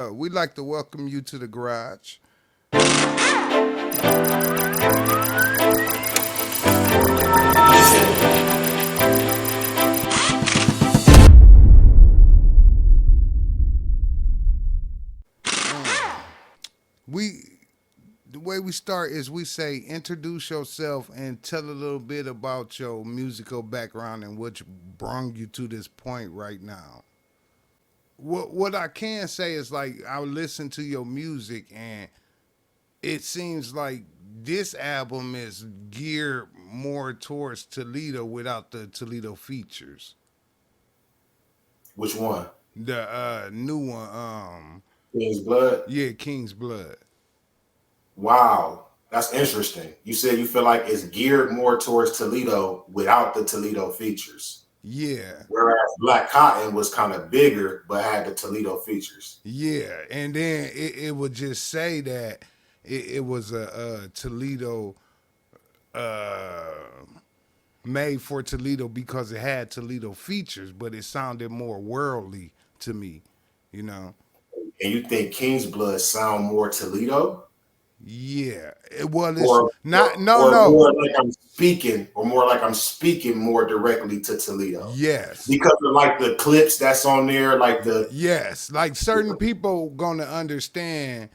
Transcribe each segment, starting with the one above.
We'd like to welcome you to the garage. We the way we start is we say introduce yourself and tell a little bit about your musical background and what brought you to this point right now. What I can say is like I listen to your music and it seems like this album is geared more towards Toledo without the Toledo features. Which one? The new one, King's Blood? yeah, King's Blood. Wow. That's interesting. You said you feel like it's geared more towards Toledo without the Toledo features. Yeah, Whereas Black Cotton was kind of bigger but had the Toledo features. yeah, and then it would just say that it was a Toledo uh, made for Toledo because it had Toledo features, but it sounded more worldly to me, you know. And you think King's Blood sound more Toledo? Yeah, well, it's Or not. No, or no. more like I'm speaking, or more like I'm speaking more directly to Toledo. Yes, Because of like the clips that's on there, like the yes. Like certain people gonna understand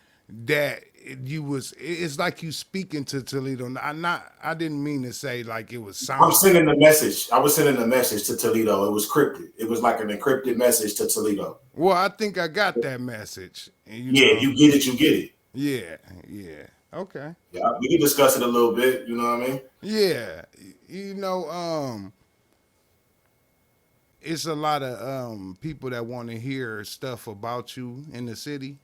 that you was. It's like you speaking to Toledo. I not. I didn't mean to say like it was I'm sound. sending the message. I was sending a message to Toledo. It was cryptic. It was like an encrypted message to Toledo. Well, I think I got that message. And you Yeah, know, you get it, you get it. yeah, yeah. Okay. Yeah, we can discuss it a little bit. You know what I mean? Yeah, you know, it's a lot of people that want to hear stuff about you in the city.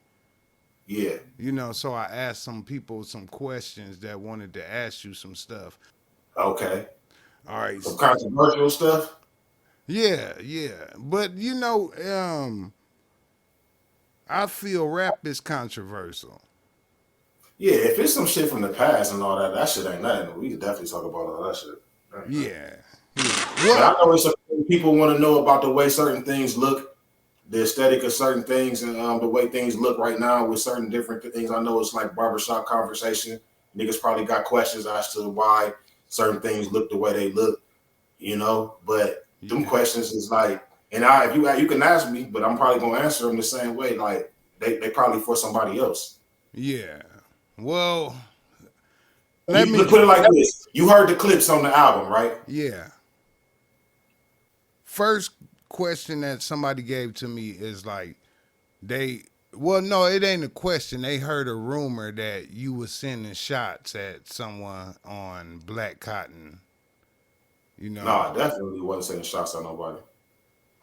Yeah. You know, so I asked some people some questions that wanted to ask you some stuff. Okay. All right. Some controversial stuff. Yeah, yeah. But you know, I feel rap is controversial. Yeah, if it's some shit from the past and all that, that shit ain't nothing. We can definitely talk about all that shit. That ain't nothing. Yeah. Yeah. But I What? know it's people want to know about the way certain things look, the aesthetic of certain things, and the way things look right now with certain different things. I know it's like barbershop conversation. Niggas probably got questions as to why certain things look the way they look, you know. But them Yeah. questions is like, and I, if you can ask me, but I'm probably gonna answer them the same way. Like they probably for somebody else. Yeah. Well, let You me put it like this: you heard the clips on the album, right? yeah. First question that somebody gave to me is like they well no, it ain't a question. They heard a rumor that you was sending shots at someone on Black Cotton, you No, know. I definitely wasn't sending shots at nobody.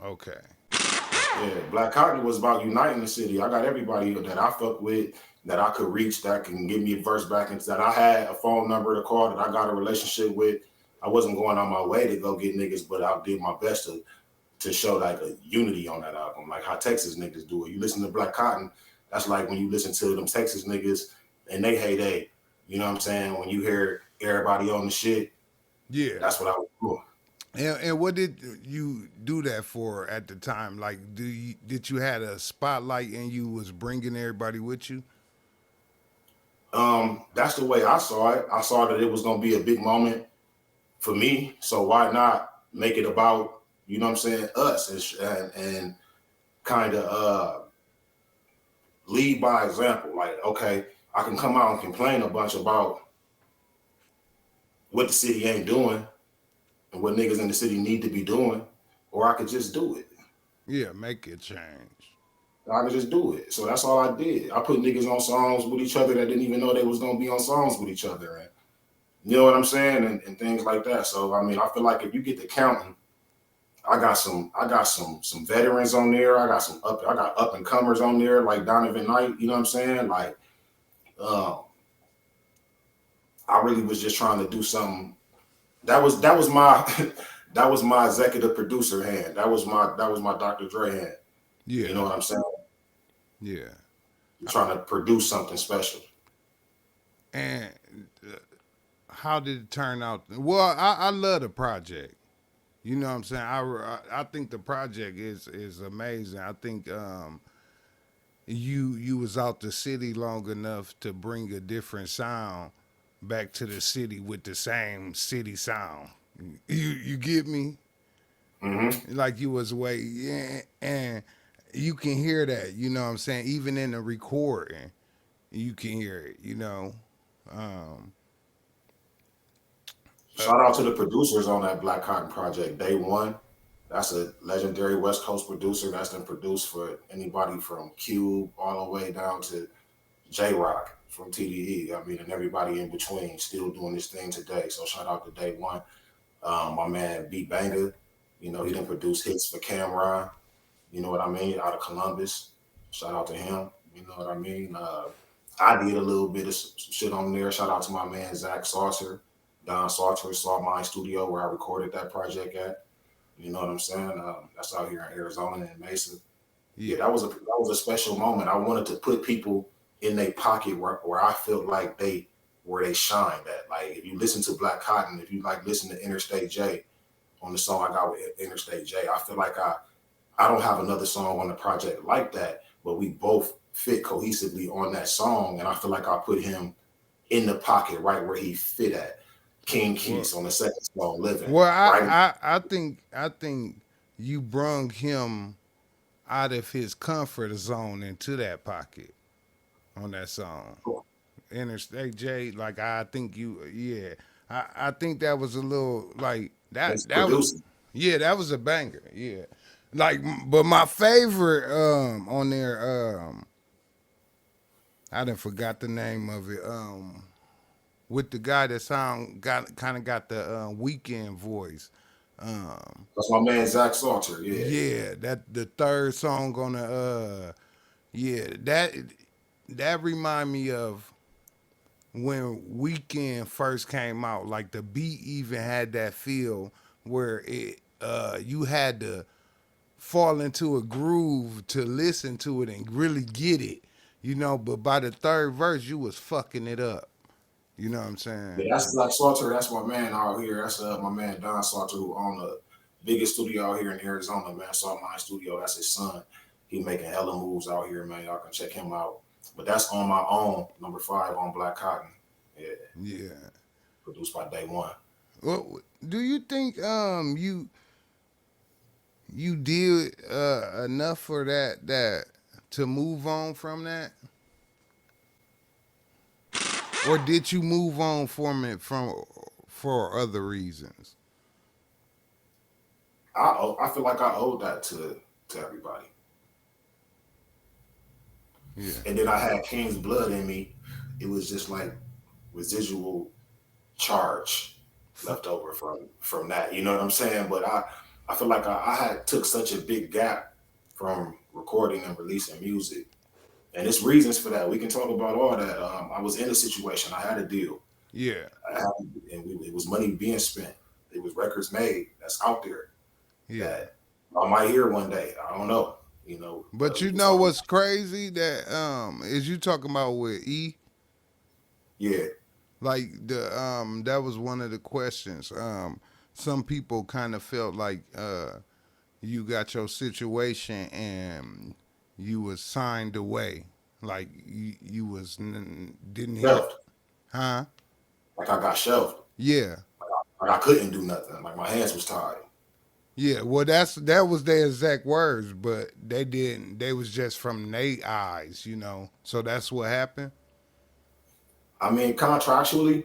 Okay. Yeah, Black Cotton was about uniting the city. I got everybody that I fuck with, that I could reach, that can give me a verse back, and that I had a phone number to call, that I got a relationship with. I wasn't going on my way to go get niggas, but I did my best to show like a unity on that album, like how Texas niggas do it. You listen to Black Cotton, that's like when you listen to them Texas niggas and they heyday. You know what I'm saying? When you hear everybody on the shit, Yeah. that's what I was doing. And what did you do that for at the time? Like, did you had a spotlight and you was bringing everybody with you? That's the way I saw it. I saw that it was gonna be a big moment for me. So why not make it about, you know what I'm saying, us, and kind of lead by example. Like, okay, I can come out and complain a bunch about what the city ain't doing and what niggas in the city need to be doing, or I could just do it. Yeah, make it change. I could just do it. So that's all I did. I put niggas on songs with each other that didn't even know they was gonna be on songs with each other, and you know what I'm saying, and things like that. So I mean, I feel like if you get to counting, I got some veterans on there. I got up and comers on there like Donovan Knight. You know what I'm saying? Like, um, I really was just trying to do something. That was my that was my executive producer hand. That was my Dr. Dre hand. You know Yeah, what I'm saying? yeah. You're trying to produce something special. And how did it turn out? Well, I love the project. You know what I'm saying? I think the project is amazing. I think you was out the city long enough to bring a different sound back to the city with the same city sound. You get me? Hmm. Like you was way, yeah, and you can hear that. You know what I'm saying? Even in the recording, you can hear it. Um, uh, Shout out to the producers on that Black Cotton project. Day One, that's a legendary West Coast producer that's been produced for anybody from Cube all the way down to J Rock from TDE. I mean, and everybody in between still doing this thing today. So shout out to Day One. My man B Banger, he didn't produce hits for Cameron. You know what I mean? Out of Columbus. Shout out to him. You know what I mean? I did a little bit of shit on there. Shout out to my man Zach Saucer, Don Saucer, Saw Mine Studio, where I recorded that project at. You know what I'm saying? That's out here in Arizona and Mesa. Yeah, yeah. that was a special moment. I wanted to put people in their pocket where I felt like where they shined at. Like if you listen to Black Cotton, if you like listen to Interstate J on the song I got with Interstate J, I feel like I don't have another song on the project like that, but we both fit cohesively on that song. And I feel like I put him in the pocket right where he fit at. King Well, Keys on the second song, Living. well, Right? I think you brung him out of his comfort zone into that pocket on that song. Interstate J, like I think yeah, I think that was a little like It's that was, producing. yeah, that was a banger, yeah. Like, but my favorite on there, I done forgot the name of it, with the guy that got the weekend voice, um, That's my man Zach Salter. Yeah. yeah, that the third song on the yeah, that remind me of when Weekend first came out. Like the beat even had that feel where it you had to fall into a groove to listen to it and really get it, but by the third verse you was fucking it up. You know what I'm saying? Yeah, that's Zach Salter. That's my man out here. That's my man Don Salter, who owned the biggest studio out here in Arizona, man. Saw My Studio. That's his son. He making hella moves out here, man. Y'all can check him out. But that's on my own, number 5 on Black Cotton. Yeah, Yeah. produced by Day One. Well, do you think you did enough for that to move on from that, or did you move on from it for other reasons? I feel like I owe that to everybody. Yeah. And then I had King's blood in me. It was just like residual charge left over from that. You know what I'm saying? But I feel like I had took such a big gap from recording and releasing music, and it's reasons for that. We can talk about all that. I was in a situation. I had a deal. Yeah. I had, it was money being spent. It was records made that's out there Yeah. that I might hear one day. I don't know. But We you can know talk what's about. crazy that is you talking about with E. Yeah, Like that was one of the questions. Some people kind of felt like you got your situation and you was signed away, like you didn't hear, shelved. huh? Like I got shelved. Yeah. Like I couldn't do nothing. Like my hands was tied. Yeah, well, that was their exact words, but they didn't. They was just from their eyes. So that's what happened. I mean, contractually,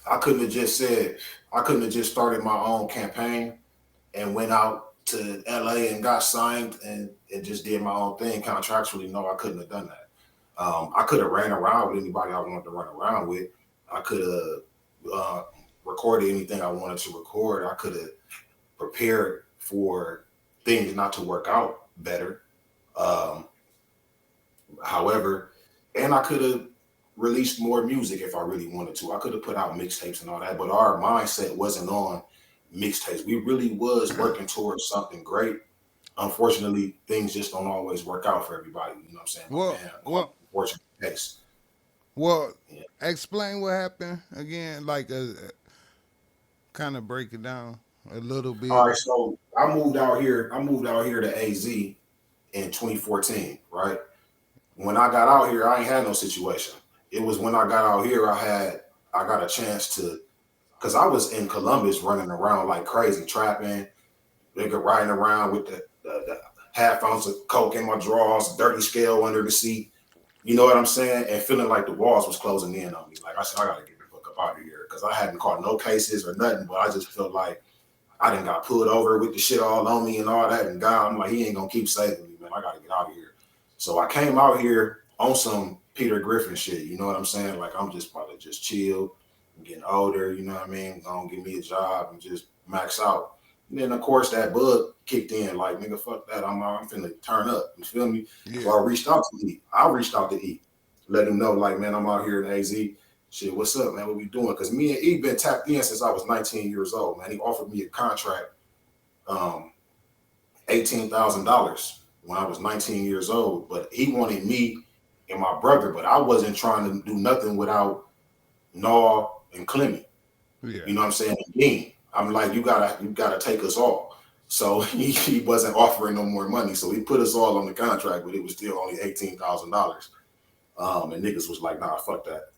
I couldn't have just said I couldn't have just started my own campaign and went out to LA and got signed and just did my own thing contractually. No, I couldn't have done that. I could have ran around with anybody I wanted to run around with. I could have recorded anything I wanted to record. I could have prepared for things not to work out better. Um, However, and I could have released more music if I really wanted to. I could have put out mixtapes and all that, but our mindset wasn't on mixtapes. We really was working towards something great. Unfortunately, things just don't always work out for everybody. You know what I'm saying? My Well, man, well, unfortunate case. well. Yeah. Explain what happened again. Like, kind of break it down a little All bit. right, so I moved out here. I moved out here to AZ in 2014, right? When I got out here, I ain't had no situation. It was when I got out here, I got a chance to, because I was in Columbus running around like crazy, trapping, nigga riding around with the half ounce of coke in my drawers, dirty scale under the seat. You know what I'm saying? And feeling like the walls was closing in on me. Like I said, I gotta get the fuck up out of here because I hadn't caught no cases or nothing, but I just felt like I done got pulled over with the shit all on me and all that. And God, I'm like, he ain't gonna keep saving me, man. I gotta get out of here. So I came out here on some Peter Griffin shit. You know what I'm saying? Like I'm just about to just chill. I'm getting older. You know what I mean? Gonna give me a job and just max out. And then of course that bug kicked in. Like nigga, fuck that. I'm finna turn up. You feel me? Yeah. So I reached out to E. I reached out to E, let him know like, man, I'm out here in AZ. Shit, what's up, man? What we doing? Because me and E been tapped in since I was 19 years old, man. He offered me a contract, $18,000 when I was 19 years old, but he wanted me and my brother, but I wasn't trying to do nothing without Naw and Clemmy. Yeah. You know what I'm saying? Dean. I'm like, you gotta take us all. So he wasn't offering no more money. So he put us all on the contract, but it was still only $18,000. And niggas was like, nah, fuck that.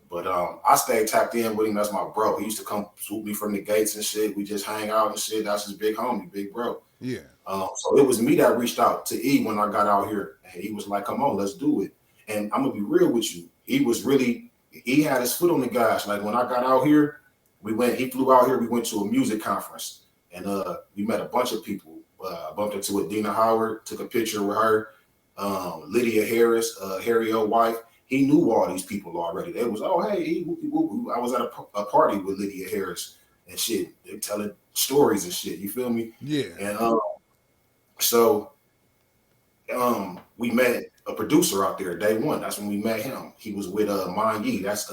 But I stayed tapped in with him. That's my bro. He used to come swoop me from the gates and shit. We just hang out and shit. That's his big homie, big bro. Yeah. So it was me that reached out to E when I got out here. And he was like, come on, let's do it. And I'm going to be real with you. He had his foot on the gas. Like when I got out here, he flew out here. We went to a music conference and we met a bunch of people. Bumped into Adina Howard, took a picture with her. Lydia Harris, Harry O. wife. He knew all these people already. They was, oh, hey, whoopie whoop. I was at a party with Lydia Harris and shit. They telling stories and shit. You feel me? Yeah. And so we met a producer out there day one. That's when we met him. He was with Mon Yee. That's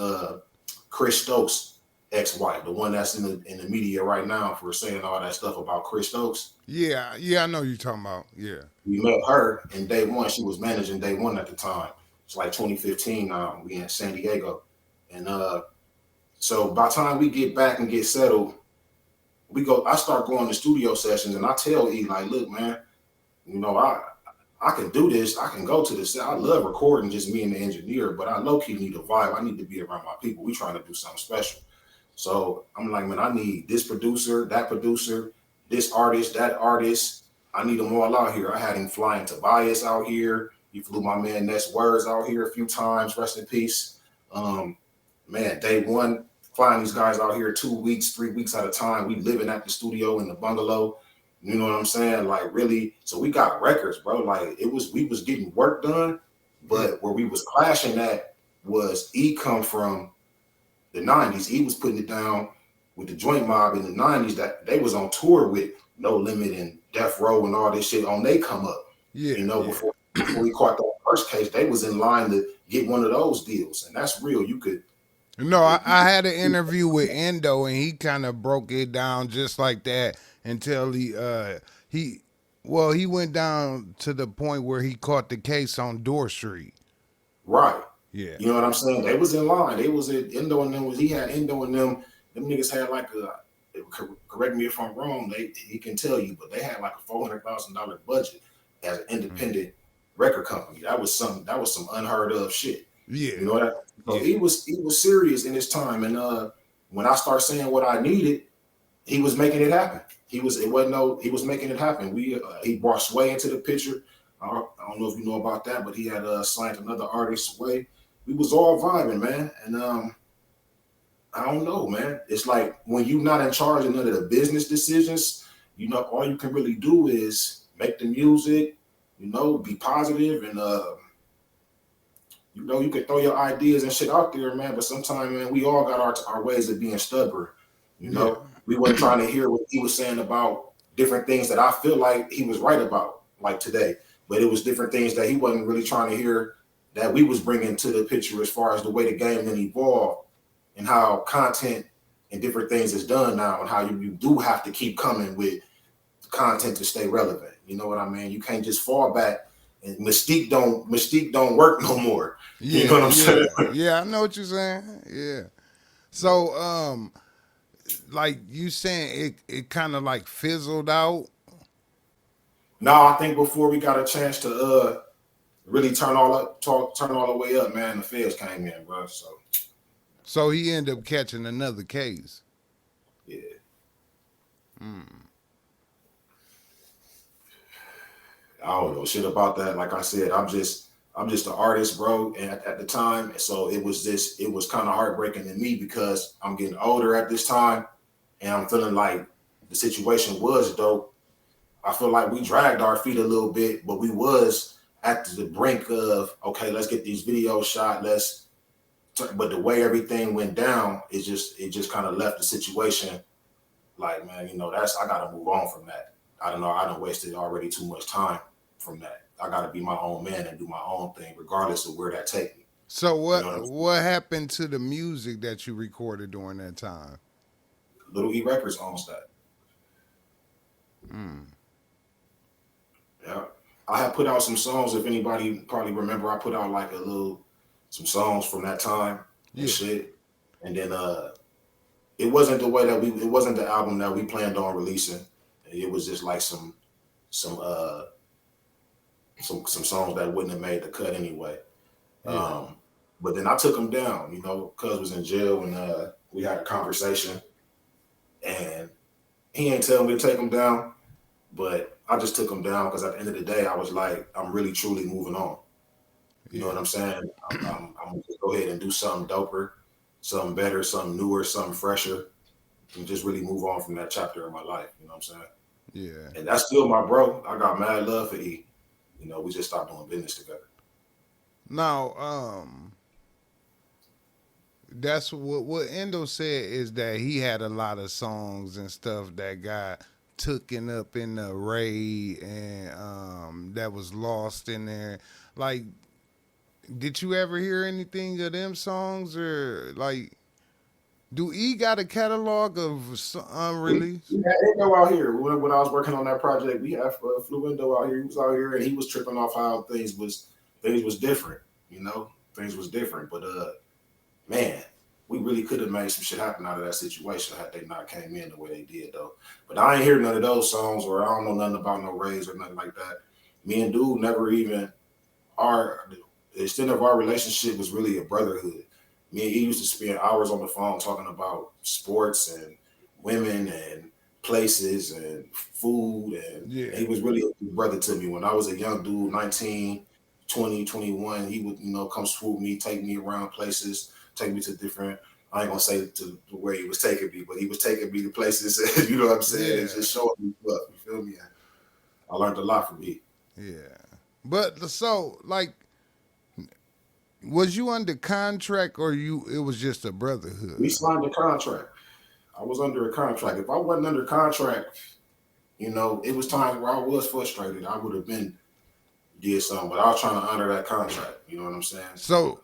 Chris Stokes' ex-wife, the one that's in the media right now for saying all that stuff about Chris Stokes. Yeah. Yeah. I know you're talking about. Yeah. We met her in day one. She was managing day one at the time. It's like 2015 now. We in San Diego. And so by the time we get back and get settled, I start going to studio sessions and I tell E, like, look, man, you know, I can do this. I can go to this. I love recording just me and the engineer, but I low-key need a vibe. I need to be around my people. We trying to do something special. So I'm like, man, I need this producer, this artist, that artist. I need them all out here. I had him flying Tobias out here. He flew my man Ness Words out here a few times. Rest in peace. Man, day one, flying these guys out here 2 weeks, 3 weeks at a time. We living at the studio in the bungalow. You know what I'm saying? Like really. So we got records, bro. Like we was getting work done, but where we was clashing at was E come from the 90s. He was putting it down with the joint mob in the 90s that they was on tour with No Limit and Death Row and all this shit on they come up. Yeah. You know, before we caught that first case, they was in line to get one of those deals. And that's real. You could. No, I had an interview with Endo and he kind of broke it down just like that until he went down to the point where he caught the case on Door Street. Right. Yeah. You know what I'm saying? They was in line. They was at Endo and them. He had Endo and them. Them niggas had like correct me if I'm wrong. He can tell you, but they had like a $400,000 budget as an independent record company. That was some unheard of shit. Yeah. You know what? So he was serious in his time. And when I start saying what I needed, he was making it happen. He was making it happen. He brought Sway into the picture. I don't know if you know about that, but he had signed another artist, Sway. We was all vibing, man. And I don't know, man. It's like when you're not in charge of none of the business decisions, you know, all you can really do is make the music, you know, be positive and you know, you can throw your ideas and shit out there, man. But sometimes, man, we all got our ways of being stubborn. You know, we weren't trying to hear what he was saying about different things that I feel like he was right about, like today. But it was different things that he wasn't really trying to hear that we was bringing to the picture as far as the way the game then evolved and how content and different things is done now and how you do have to keep coming with content to stay relevant. You know what I mean? You can't just fall back. And Mystique don't work no more. Yeah, you know what I'm saying? Yeah, I know what you're saying. Yeah. So, like you saying, it kind of like fizzled out. No, I think before we got a chance to really turn all the way up, man, the feds came in, bro. So he ended up catching another case. Yeah, Mm. I don't know shit about that. Like I said, I'm just an artist, bro. And at the time, so it was kind of heartbreaking to me because I'm getting older at this time, and I'm feeling like the situation was dope. I feel like we dragged our feet a little bit, but we was at the brink of okay, let's get these videos shot. But the way everything went down, it just kind of left the situation like, man, you know, I gotta move on from that. I don't know, I done wasted already too much time from that. I gotta be my own man and do my own thing, regardless of where that take me. So You know what I'm saying? what happened to the music that you recorded during that time? Little E Records owns that. Mm. Yeah. I had put out some songs. If anybody probably remember, I put out like some songs from that time and Yeah. shit. And then it wasn't the way that it wasn't the album that we planned on releasing. It was just like some uh some songs that wouldn't have made the cut anyway. Yeah. But then I took him down, you know, cuz was in jail and we had a conversation and he ain't telling me to take him down, but I just took him down because at the end of the day, I was like, I'm really truly moving on. You know what Yeah. I'm saying? I'm gonna just go ahead and do something doper, something better, something newer, something fresher, and just really move on from that chapter of my life. You know what I'm saying? Yeah. And that's still my bro. I got mad love for E. You know, we just stopped doing business together. Now, that's what Endo said is that he had a lot of songs and stuff that got taken up in the raid and that was lost in there. Like, did you ever hear anything of them songs or like? Do E got a catalog of unreleased? We had Endo out here when I was working on that project. We had Fluendo out here. He was out here and he was tripping off how things was different. You know, things was different. But man, we really could have made some shit happen out of that situation had they not came in the way they did though. But I ain't hear none of those songs or I don't know nothing about no raids or nothing like that. Me and Dude never even our the extent of our relationship was really a brotherhood. Me and he used to spend hours on the phone talking about sports and women and places and food and Yeah, he was really a brother to me when I was a young dude, 19, 20, 21. He would, you know, come swoop me, take me around places, take me to different I ain't gonna say to where he was taking me, but he was taking me to places, you know what I'm saying, and yeah, just showing me what, you feel me? I learned a lot from me. yeah. But so, like, was you under contract or you? It was just a We brotherhood. signed a contract. I was under a contract. If I wasn't under contract, you know, it was times where I was frustrated. I would have been did something, but I was trying to honor that contract. You know what I'm saying? So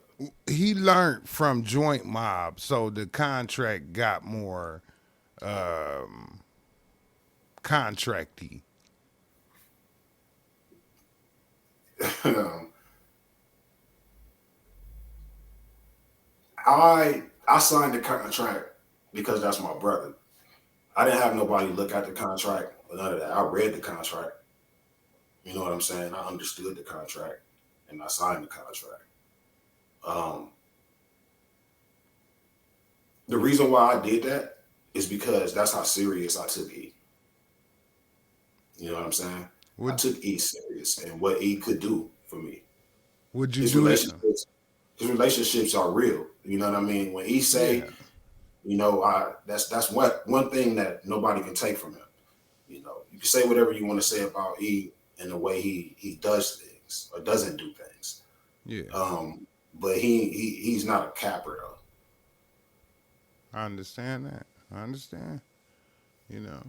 he learned from Joint Mob, so the contract got more um, contracty. I signed the contract because that's my brother. I didn't have nobody look at the contract or none of that. I read the contract. You know what I'm saying? I understood the contract and I signed the contract. Um, the reason why I did that is because that's how serious I took E. You know what I'm saying? I Would took E serious and what E could do for me. would you His do that? relationships, his relationships are real. You know what I mean? When E say, Yeah, you know, that's one thing that nobody can take from him. You know, you can say whatever you want to say about E and the way he does things or doesn't do things. yeah. But he's not a capper though. I understand that. I understand. You know,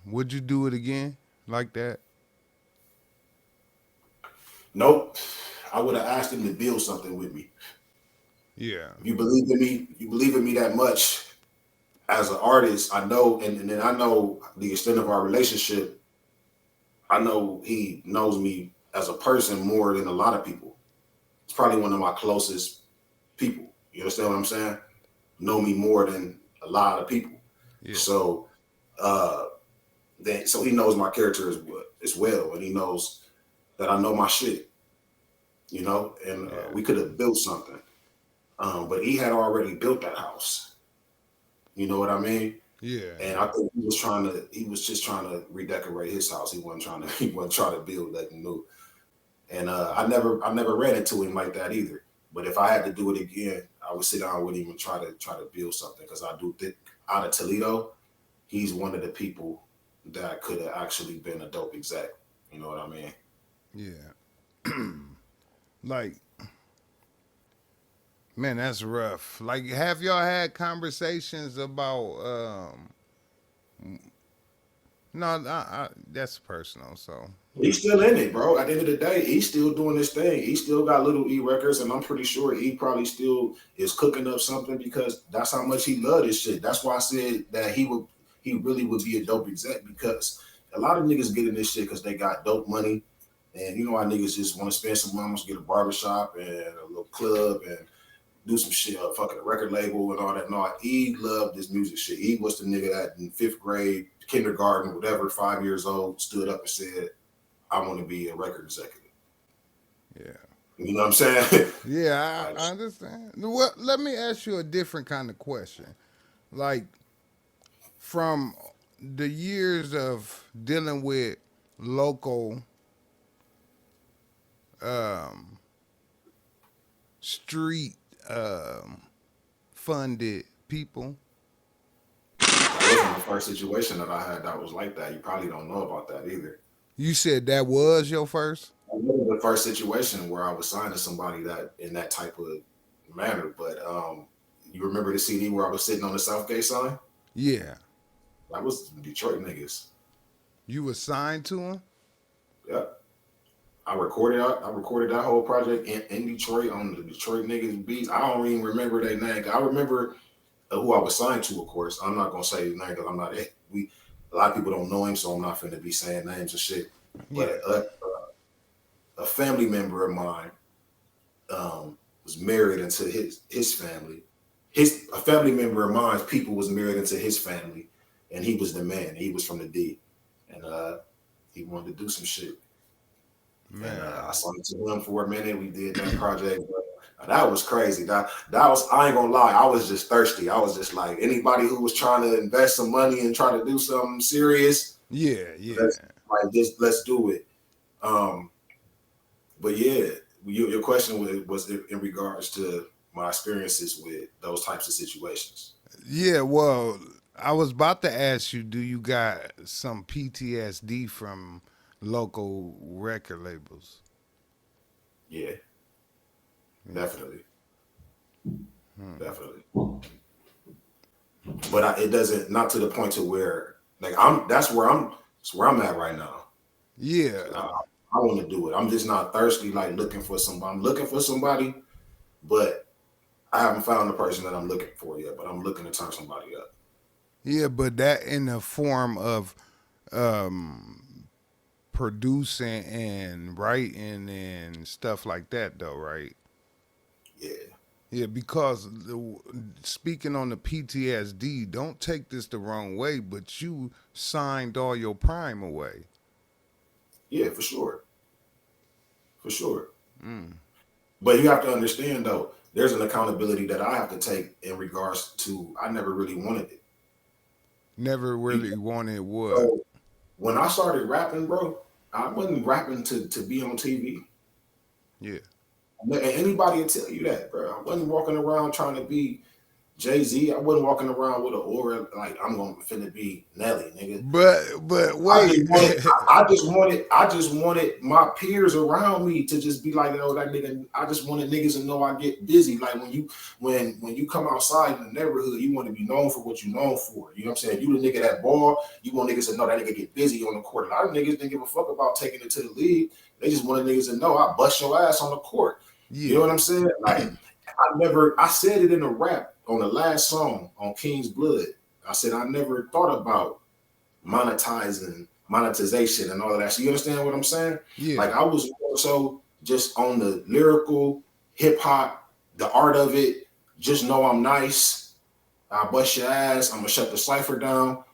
would you do it again like that? Nope. I would have asked him to build something with me. Yeah, If you believe in me, if you believe in me that much as an artist, I know, and then I know the extent of our relationship. I know he knows me as a person more than a lot of people. It's probably one of my closest people. You understand what I'm saying? Know me more than a lot of people. yeah, So uh then so he knows my character as well, and he knows that I know my shit, you know, and Yeah. we could have built something. But he had already built that house. You know what I mean? Yeah. And I think he was just trying to redecorate his house. He wasn't trying to build that new. And I never ran into him like that either. But if I had to do it again, I would sit down with him and try to build something, because I do think out of Toledo, he's one of the people that could have actually been a dope exec. You know what I mean? Yeah. Like, man, that's rough. Like, have y'all had conversations about no, that's personal, so He's still in it, bro. At the end of the day, he's still doing this thing. He still got little E records, and I'm pretty sure he probably still is cooking up something, because that's how much he loved this shit. That's why I said that he really would be a dope exec, because a lot of niggas get in this shit because they got dope money, and you know how niggas just want to spend some money, get a barbershop and a little club and do some shit, fucking a record label and all that. No, he loved this music shit. He was the nigga that in 5th grade, kindergarten, whatever, 5 years old, stood up and said, I want to be a record executive. yeah. You know what I'm saying? Yeah, Like, I understand. Well, let me ask you a different kind of question. Like, from the years of dealing with local um, street funded people. that wasn't the first situation that I had that was like that. You probably don't know about that either. You said that was your first? That wasn't the first situation where I was signing somebody that in that type of manner. But you remember the CD where I was sitting on the Southgate sign? Yeah. That was Detroit niggas. You were signed to him? Yeah. I recorded that whole project in Detroit on the Detroit niggas beats. I don't even remember their name. I remember who I was signed to, of course. I'm not gonna say his name because I'm not. A lot of people don't know him, so I'm not finna be saying names and shit. But Yeah. a family member of mine was married into his family. A family member of mine's people was married into his family, and he was the man. He was from the D, and he wanted to do some shit. And Man. I signed to him for a minute. We did that project. But that was crazy. That was, I ain't gonna lie, I was just thirsty. I was just like, anybody who was trying to invest some money and try to do something serious, Yeah, yeah. let's do it. Um, but yeah, your question was in regards to my experiences with those types of situations. Yeah, well, I was about to ask you, do you got some PTSD from local record labels? Yeah, Yeah. definitely, Hmm. definitely. But it doesn't, not to the point to where like that's where I'm at right now. Yeah. I want to do it. I'm just not thirsty like looking for somebody. I'm looking for somebody, but I haven't found the person that I'm looking for yet. But I'm looking to turn somebody up. Yeah, but that in the form of um producing and writing and stuff like that though, right? Yeah, Yeah, because speaking on the PTSD, don't take this the wrong way, but you signed all your prime away. yeah, for sure, for sure. Mm. But you have to understand though, there's an accountability that I have to take in regards to I never really wanted it. Never really wanted what? So when I started rapping, bro, I wasn't rapping to be on TV. Yeah. And anybody will tell you that, bro. I wasn't walking around trying to be Jay-Z. I wasn't walking around with an aura like I'm gonna finna be Nelly, nigga. But wait. I just wanted my peers around me to just be like, that nigga. I just wanted niggas to know I get busy. Like when you come outside in the neighborhood, you want to be known for what you known for. You know what I'm saying? You the nigga that ball, you want niggas to know that nigga get busy on the court. A lot of niggas didn't give a fuck about taking it to the league. They just wanted niggas to know I bust your ass on the court. You know Yeah. what I'm saying? Like I said it in a rap on the last song on King's Blood. I said I never thought about monetization and all of that. So you understand what I'm saying? Yeah. Like I was also just on the lyrical, hip hop, the art of it. Just know I'm nice. I bust your ass. I'm gonna shut the cipher down.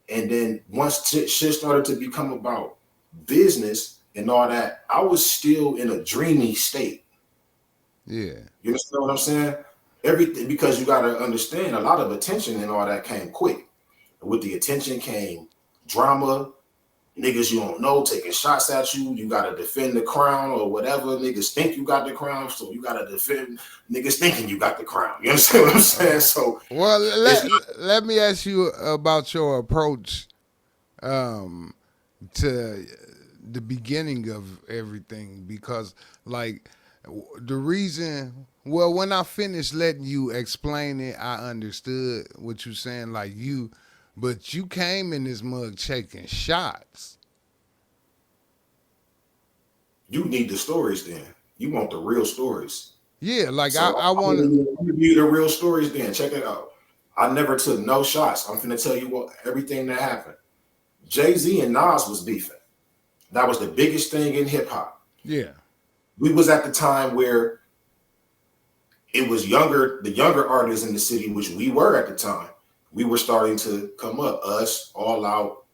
And then once shit started to become about business and all that, I was still in a dreamy state. Yeah. You understand what I'm saying? Everything, because you got to understand, a lot of attention and all that came quick. With the attention came drama, niggas you don't know taking shots at you. You got to defend the crown or whatever. Niggas think you got the crown, so you got to defend niggas thinking you got the crown. You understand what I'm saying? So, Well, let me ask you about your approach to the beginning of everything, because like the reason, well, when I finished letting you explain it, I understood what you're saying, like you, but you came in this mug taking shots. you need the stories then. You want the real stories. Yeah, like So I I'm want gonna to. give you the real stories then. Check it out. I never took no shots. I'm finna tell you what everything that happened. Jay-Z and Nas was beefing. That was the biggest thing in hip hop. Yeah. We was at the time where it was the younger artists in the city, which we were at the time. We were starting to come up. Us, All Out,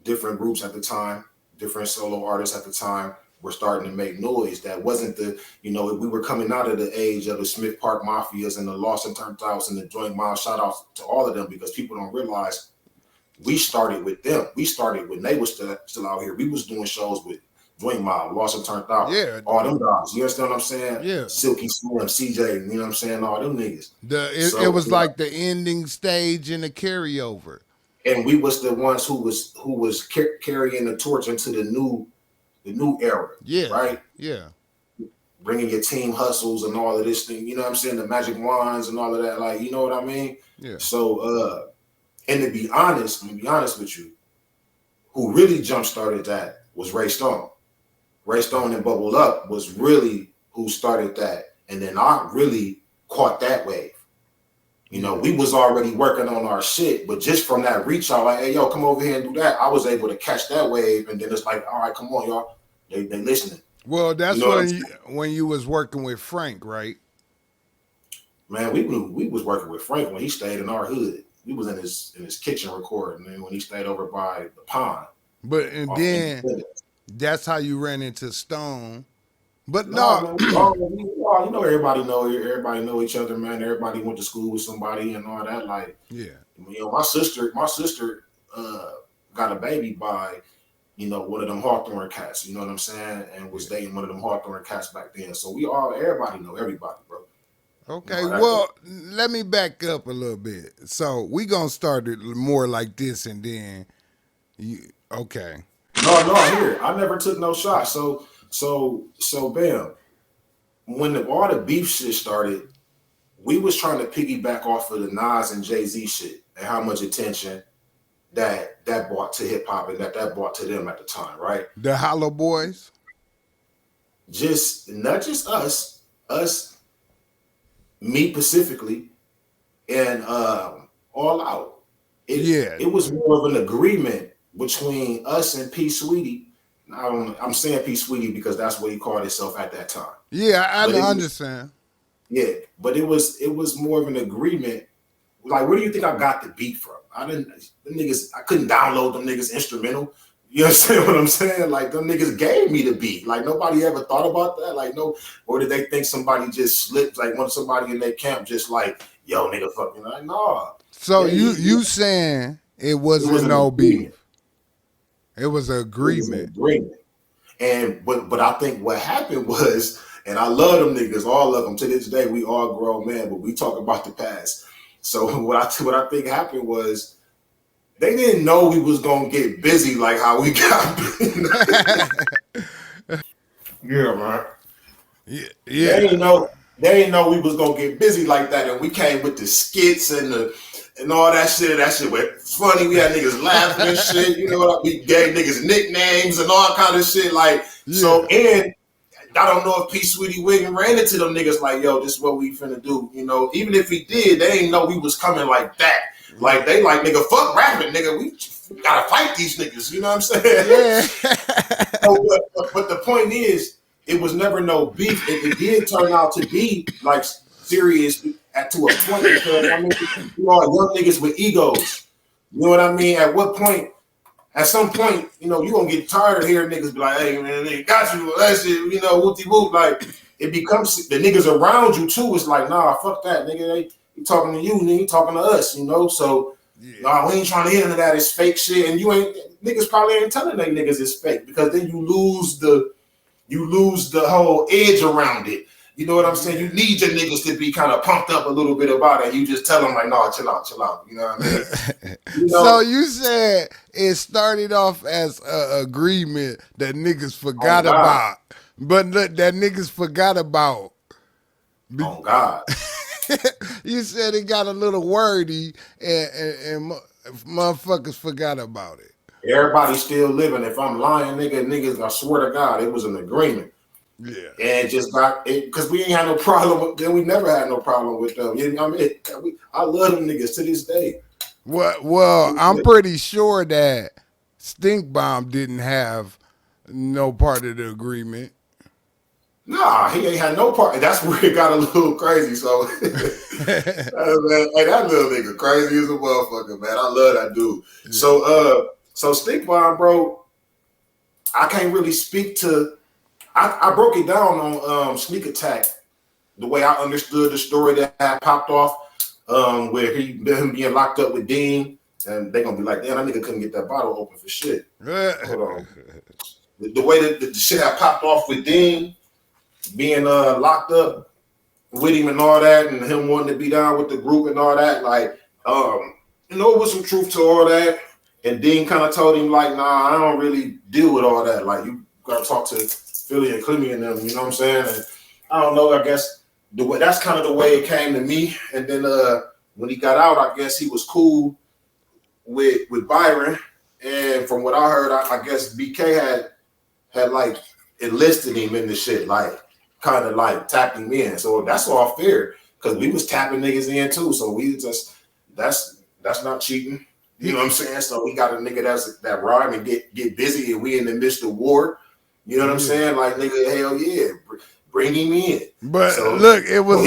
different groups at the time, different solo artists at the time were starting to make noise. That wasn't we were coming out of the age of the Smith Park Mafias and the Lost and Turned Outs and the Joint Mile. Shout outs to all of them, because people don't realize we started with them. We started when they were still out here. We was doing shows with Joint Mile, Lost and Turned Out, Yeah. all them guys. You understand what I'm saying? Yeah. Silky Slim, CJ, you know what I'm saying? All them niggas. It was like the ending stage and the carryover. And we was the ones who was carrying the torch into the new era. Yeah. Right? Yeah. Bringing your team hustles and all of this thing, you know what I'm saying? The magic wands and all of that, like, you know what I mean? Yeah. So, and to be honest with you, who really jump started that was Ray Stone. Ray Stone and Bubble Up was really who started that. And then I really caught that wave. You know, we was already working on our shit, but just from that reach out, like, hey, yo, come over here and do that, I was able to catch that wave. And then it's like, all right, come on, y'all. They listening. Well, that's You know when you was working with Frank, right? Man, we was working with Frank when he stayed in our hood. We was in his kitchen recording, and when he stayed over by the pond. But and then that's how you ran into Stone. But no, man, you know, everybody know each other, man. Everybody went to school with somebody and all that. Like, yeah, you know, my sister got a baby by, you know, one of them Hawthorne cats. You know what I'm saying? And was dating one of them Hawthorne cats back then. So everybody know everybody, bro. Okay, well, let me back up a little bit. So we gonna start it more like this, and then okay. No, here I never took no shots. So bam. When all the beef shit started, we was trying to piggyback off of the Nas and Jay-Z shit and how much attention that brought to hip hop and that brought to them at the time, right? The Hollow Boys, not just us, me specifically, and All Out. It was more of an agreement between us and P. Sweetie. I'm saying P. Sweetie because that's what he called himself at that time. Yeah, I understand. But it was more of an agreement. Like, where do you think I got the beat from? I couldn't download them niggas instrumental. You understand what I'm saying? Like, them niggas gave me the beat. Like, nobody ever thought about that. Like, no, or did they think somebody just slipped? Like, when somebody in their camp just like, yo, nigga, fucking, like, nah. So you saying it wasn't no beef? It was an agreement. And but I think what happened was, and I love them niggas, all of them. To this day, we all grown men, but we talk about the past. So what I think happened was, they didn't know we was gonna get busy like how we got busy. Yeah, man. Yeah. They didn't know we was gonna get busy like that, and we came with the skits and all that shit. That shit was funny. We had niggas laughing and shit. You know what? We gave niggas nicknames and all kind of shit. Like, so, and I don't know if P. Sweetie Wiggin ran into them niggas like, yo, this is what we finna do. You know, even if he did, they ain't know we was coming like that. Like, they like, nigga, fuck rapping, nigga. We gotta fight these niggas. You know what I'm saying? Yeah. So, but the point is, it was never no beef. It did turn out to be like serious to a point, because I mean, you all young niggas with egos. You know what I mean? At what point? At some point, you know, you gonna get tired of hearing niggas be like, "Hey man, they got you." That shit, you know, whoopty whoop. Like it becomes the niggas around you too. It's like, nah, fuck that, nigga. He talking to you, nigga. He talking to us, you know. So, nah, we ain't trying to hear into that. It's fake shit, and you ain't niggas probably ain't telling they niggas it's fake because then you lose the whole edge around it. You know what I'm saying? You need your niggas to be kind of pumped up a little bit about it. You just tell them like, "No, chill out." You know what I mean? You So know, you said it started off as an agreement that niggas on forgot God, about, but look, that niggas forgot about. on God. You said it got a little wordy, and motherfuckers forgot about it. Everybody's still living. If I'm lying, niggas, I swear to God, it was an agreement. Yeah. And just got it because we ain't had no problem with them. We never had no problem with them. You know what I mean? I love them niggas to this day. Well, I'm pretty sure that Stink Bomb didn't have no part of the agreement. Nah, he ain't had no part. That's where it got a little crazy. So, man, hey, that little nigga crazy as a motherfucker, man. I love that dude. Yeah. So Stink Bomb, bro, I can't really speak to. I broke it down on Sneak Attack, the way I understood the story that had popped off, where him being locked up with Dean, and they gonna be like, damn, that nigga couldn't get that bottle open for shit. Hold on. The way that the shit had popped off with Dean being locked up with him and all that, and him wanting to be down with the group and all that, like, you know, it was some truth to all that. And Dean kind of told him, like, nah, I don't really deal with all that. Like, you gotta talk to Philly and Clemmy and them, you know what I'm saying? And I don't know, I guess the way that's kind of the way it came to me. And then when he got out, I guess he was cool with Byron. And from what I heard, I guess BK had like enlisted him in the shit, like kind of like tapped him in. So that's all fair because we was tapping niggas in too. So we just that's not cheating. You know what I'm saying? So we got a nigga that rhyme and get busy, and we in the midst of war. You know what I'm saying? Like, nigga, hell yeah, bring him in. But so, look, it was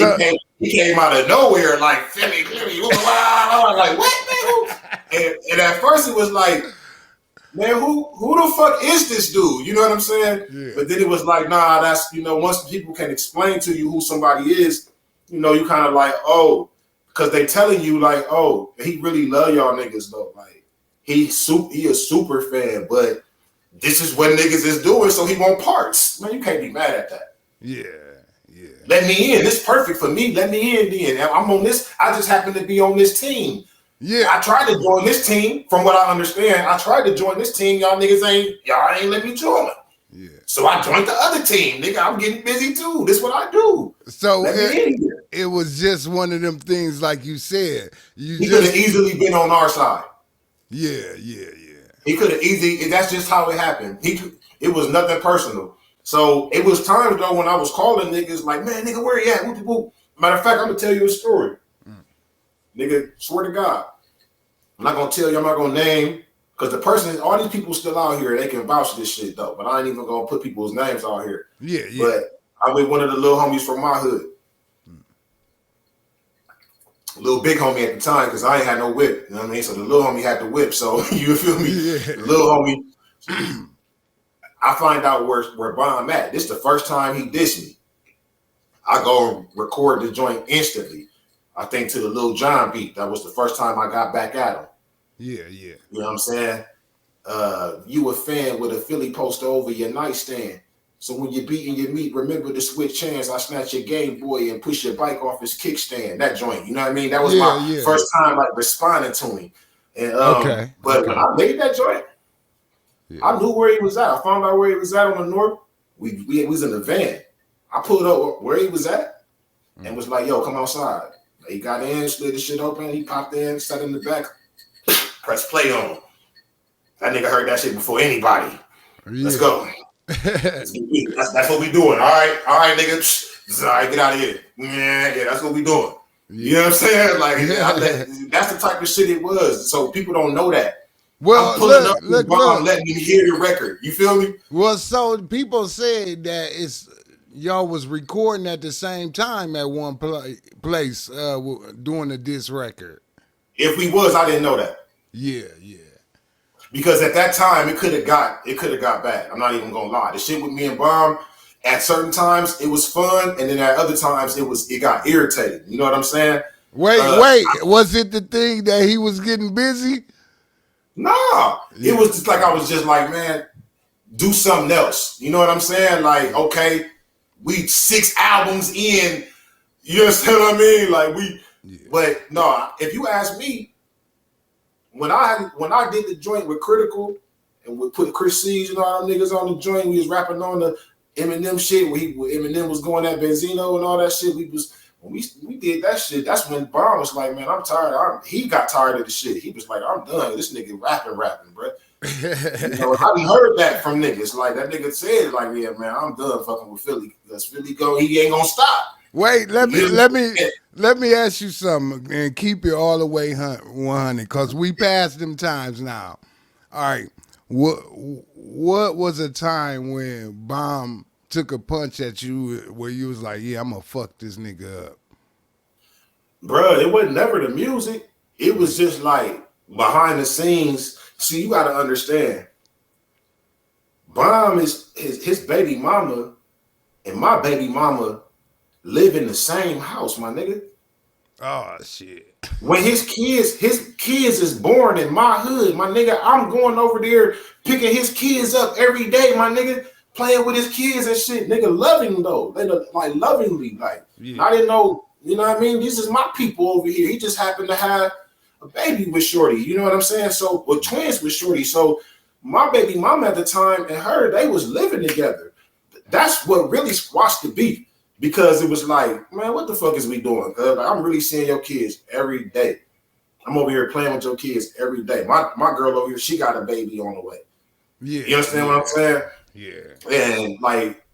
he came out of nowhere like Philly, like what, man? And at first it was like, man, who the fuck is this dude? You know what I'm saying? Yeah. But then it was like, nah, that's, you know, once people can explain to you who somebody is, you know, you kind of like, oh, because they telling you like, oh, he really love y'all niggas though. Like he a super fan, but this is what niggas is doing, so he want parts. Man, you can't be mad at that. Yeah. Let me in. This perfect for me. Let me in then. I'm on this. I just happen to be on this team. Yeah. I tried to join this team, from what I understand. I tried to join this team. Y'all ain't let me join. Yeah. So I joined the other team. Nigga, I'm getting busy too. This is what I do. So it was just one of them things, like you said. He could have easily been on our side. Yeah. He could have easily. That's just how it happened. It was nothing personal. So it was times though when I was calling niggas like, man, nigga, where you at? Whoop, whoop. Matter of fact, I'm gonna tell you a story. Nigga, swear to God, I'm not gonna tell you. I'm not gonna name because the person, all these people still out here. They can vouch this shit though. But I ain't even gonna put people's names out here. Yeah. But I'm with one of the little homies from my hood. Little big homie at the time because I ain't had no whip. You know what I mean? So the little homie had the whip. So you feel me? Yeah. The little homie. I find out where Bomb at. This is the first time he dissed me. I go record the joint instantly. I think to the Lil Jon beat. That was the first time I got back at him. Yeah. You know what I'm saying? You a fan with a Philly poster over your nightstand. So when you're beating your meat, remember to switch hands. I snatch your Game Boy and push your bike off his kickstand. That joint, you know what I mean? That was my first time like responding to him. And but when I made that joint, I knew where he was at. I found out where he was at on the north. We was in the van. I pulled up where he was at and was like, yo, come outside. He got in, slid the shit open. He popped in, sat in the back, press play on him. That nigga heard that shit before anybody. Let's go. That's what we doing. All right, nigga. All right, get out of here. Yeah, that's what we doing. You know what I'm saying? Like that's the type of shit it was. So people don't know that. Well, I'm pulling up the bomb, letting them hear the record. You feel me? Well, so people say that it's y'all was recording at the same time at one place doing the diss record. If we was, I didn't know that. Yeah, yeah. Because at that time it could have got bad. I'm not even gonna lie. The shit with me and Bomb, at certain times it was fun, and then at other times it got irritating. You know what I'm saying? Wait. Was it the thing that he was getting busy? Nah. It Yeah. was just like I was just like, man, do something else. You know what I'm saying? Like, okay, we 6 albums in. You understand what I mean? Like but no, if you ask me, when I did the joint with Critical and we put Chris Siege and all them niggas on the joint, we was rapping on the Eminem shit where Eminem was going at Benzino and all that shit. When we did that shit, that's when Bomb was like, man, I'm tired. He got tired of the shit. He was like, I'm done. This nigga rapping, bro. You know, I heard that from niggas. Like that nigga said, like, yeah, man, I'm done fucking with Philly because Philly he ain't gonna stop. Wait, let me ask you something and keep it all the way 100 because we passed them times now. All right, what was a time when Bomb took a punch at you where you was like, yeah, I'm gonna fuck this nigga up? Bruh, it wasn't never the music. It was just like behind the scenes. See, you gotta understand. Bomb is his baby mama and my baby mama live in the same house, my nigga. Oh shit. When his kids is born in my hood, my nigga, I'm going over there picking his kids up every day, my nigga, playing with his kids and shit, nigga, loving though. They like lovingly, like I didn't know, you know what I mean? This is my people over here. He just happened to have a baby with Shorty, you know what I'm saying? So, with twins with Shorty. So my baby mama at the time and her, they was living together. That's what really squashed the beef. Because it was like, man, what the fuck is we doing? Like, I'm really seeing your kids every day. I'm over here playing with your kids every day. My girl over here, she got a baby on the way. Yeah, you understand what I'm saying? Yeah. And like,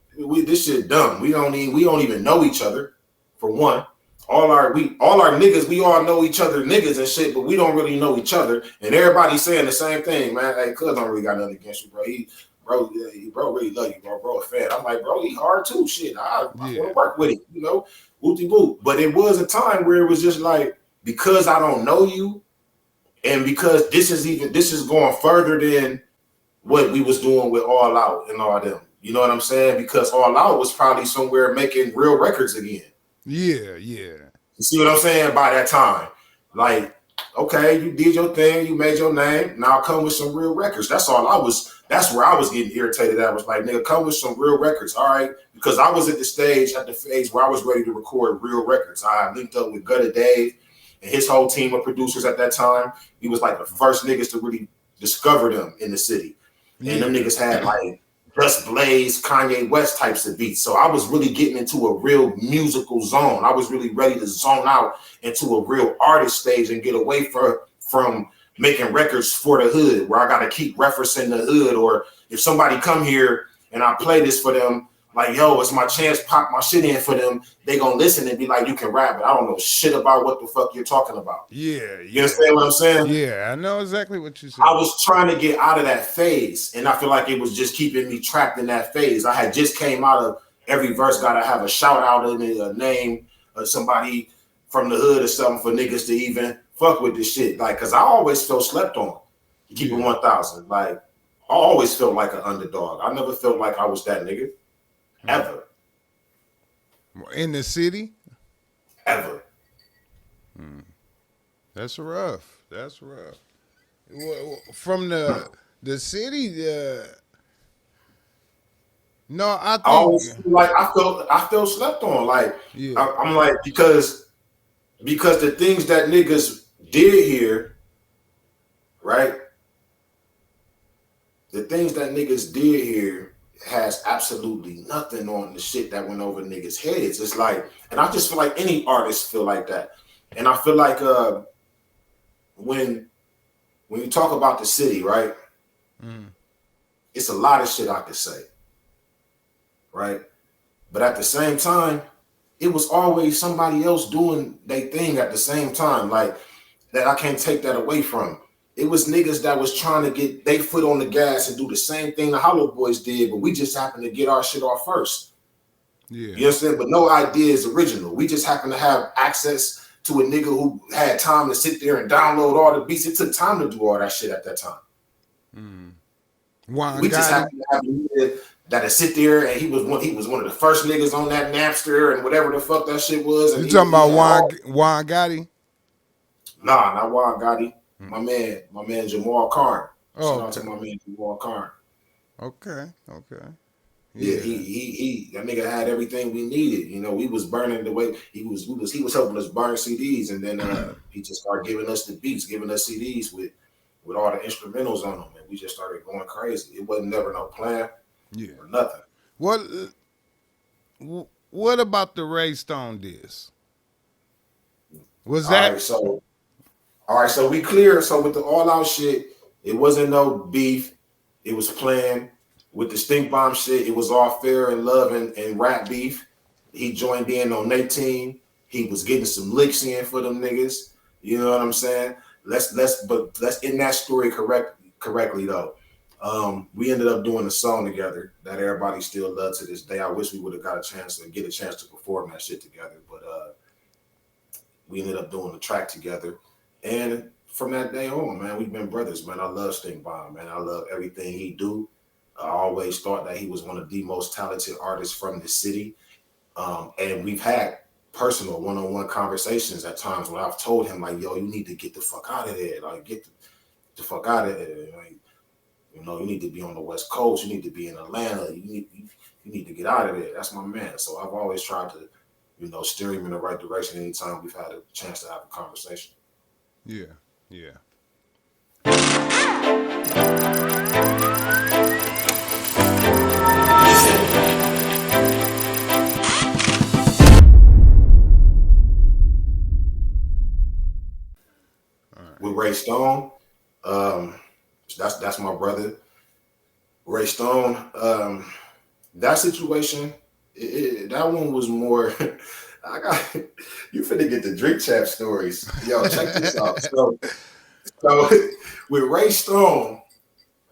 this shit dumb. We don't even know each other. For one, all our niggas, we all know each other niggas and shit, but we don't really know each other. And everybody's saying the same thing, man. Hey, cuz don't really got nothing against you, bro. Bro really love you, bro. Bro, a fan. I'm like, bro, he hard too. Shit, I want to work with him, you know, whoopty whoop. But it was a time where it was just like, because I don't know you, and because this is going further than what we was doing with All Out and all them. You know what I'm saying? Because All Out was probably somewhere making real records again. Yeah. You see what I'm saying? By that time, like, okay, you did your thing, you made your name. Now come with some real records. That's where I was getting irritated. I was like, nigga, come with some real records, all right? Because I was at the phase where I was ready to record real records. I linked up with Gutter Dave and his whole team of producers at that time. He was like the first niggas to really discover them in the city. And them niggas had like Just Blaze, Kanye West types of beats. So I was really getting into a real musical zone. I was really ready to zone out into a real artist stage and get away from making records for the hood where I got to keep referencing the hood. Or if somebody come here and I play this for them, like, yo, it's my chance, pop my shit in for them. They gonna listen and be like, you can rap, but I don't know shit about what the fuck you're talking about. Yeah. You understand what I'm saying? Yeah, I know exactly what you said. I was trying to get out of that phase, and I feel like it was just keeping me trapped in that phase. I had just came out of every verse, gotta have a shout out in it, a name of somebody from the hood or something for niggas to even fuck with this shit. Like, cause I always felt slept on. Keep it 1,000. Like, I always felt like an underdog. I never felt like I was that nigga. Ever. In the city? Ever. That's rough. From the city, no, I think I always feel like I felt slept on. Like, I'm like, because the things that niggas did here, right? The things that niggas did here has absolutely nothing on the shit that went over niggas' heads. It's like, and I just feel like any artist feel like that. And I feel like when you talk about the city, right? It's a lot of shit I could say, right? But at the same time, it was always somebody else doing their thing at the same time. Like, that I can't take that away from. It was niggas that was trying to get their foot on the gas and do the same thing the Hollow Boys did, but we just happened to get our shit off first. Yeah. You understand? But no idea is original. We just happen to have access to to a nigga who had time to sit there and download all the beats. It took time to do all that shit at that time. Juan We just Gotti. happened to have a nigga that'd sit there, and he was one of the first niggas on that Napster and whatever the fuck that shit was. And You talking about all, Juan Gotti? nah, not Juan Gotti. My man Jamal Karn. Oh, Shout out to my man Jamal Karn. Okay. Yeah, he that nigga had everything we needed. You know, we was burning the way he was helping us burn CDs, and then he just started giving us the beats, giving us CDs with all the instrumentals on them, and we just started going crazy. It wasn't never no plan, or nothing. What about the Ray Stone disc? Was All that right, so we clear. So with the all out shit, it wasn't no beef. It was planned. With the Stink Bomb shit, it was all fair and love and rap beef. He joined in on their team. He was getting some licks in for them niggas. You know what I'm saying? Let's end that story correctly though. We ended up doing a song together that everybody still loves to this day. I wish we would have got a chance to perform that shit together, but we ended up doing a track together. And from that day on, man, we've been brothers, man. I love Stink Bomb, man. I love everything he do. I always thought that he was one of the most talented artists from the city. And we've had personal one-on-one conversations at times when I've told him, like, yo, you need to get the fuck out of there. Like, get the fuck out of there. Like, you know, you need to be on the West Coast. You need to be in Atlanta. You need to get out of there. That's my man. So I've always tried to, you know, steer him in the right direction anytime we've had a chance to have a conversation. Yeah. With Ray Stone, that's my brother. Ray Stone, that situation, that one was more. You finna get the drink chat stories. Yo, check this out. So with Ray Stone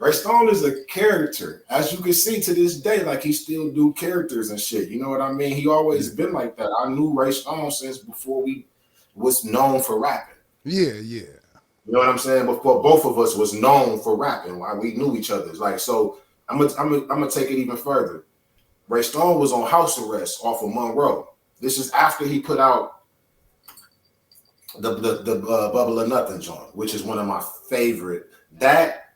is a character. As you can see to this day, like he still do characters and shit. You know what I mean? He always been like that. I knew Ray Stone since before we was known for rapping. Yeah. You know what I'm saying? Before both of us was known for rapping, why we knew each other. Like, so I'm gonna take it even further. Ray Stone was on house arrest off of Monroe. This is after he put out the Bubble or Nothing joint, which is one of my favorite. That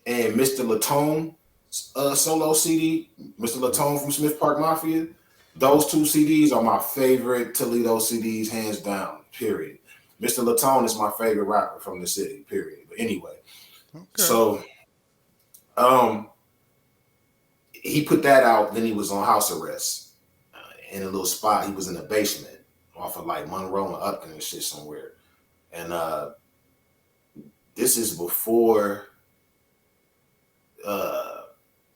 and Mr. Latone solo CD, Mr. Latone from Smith Park Mafia. Those two CDs are my favorite Toledo CDs, hands down. Period. Mr. Latone is my favorite rapper from the city, period. But anyway, So he put that out, then he was on house arrest in a little spot. He was in the basement off of like Monroe and Upton and shit somewhere. And this is before I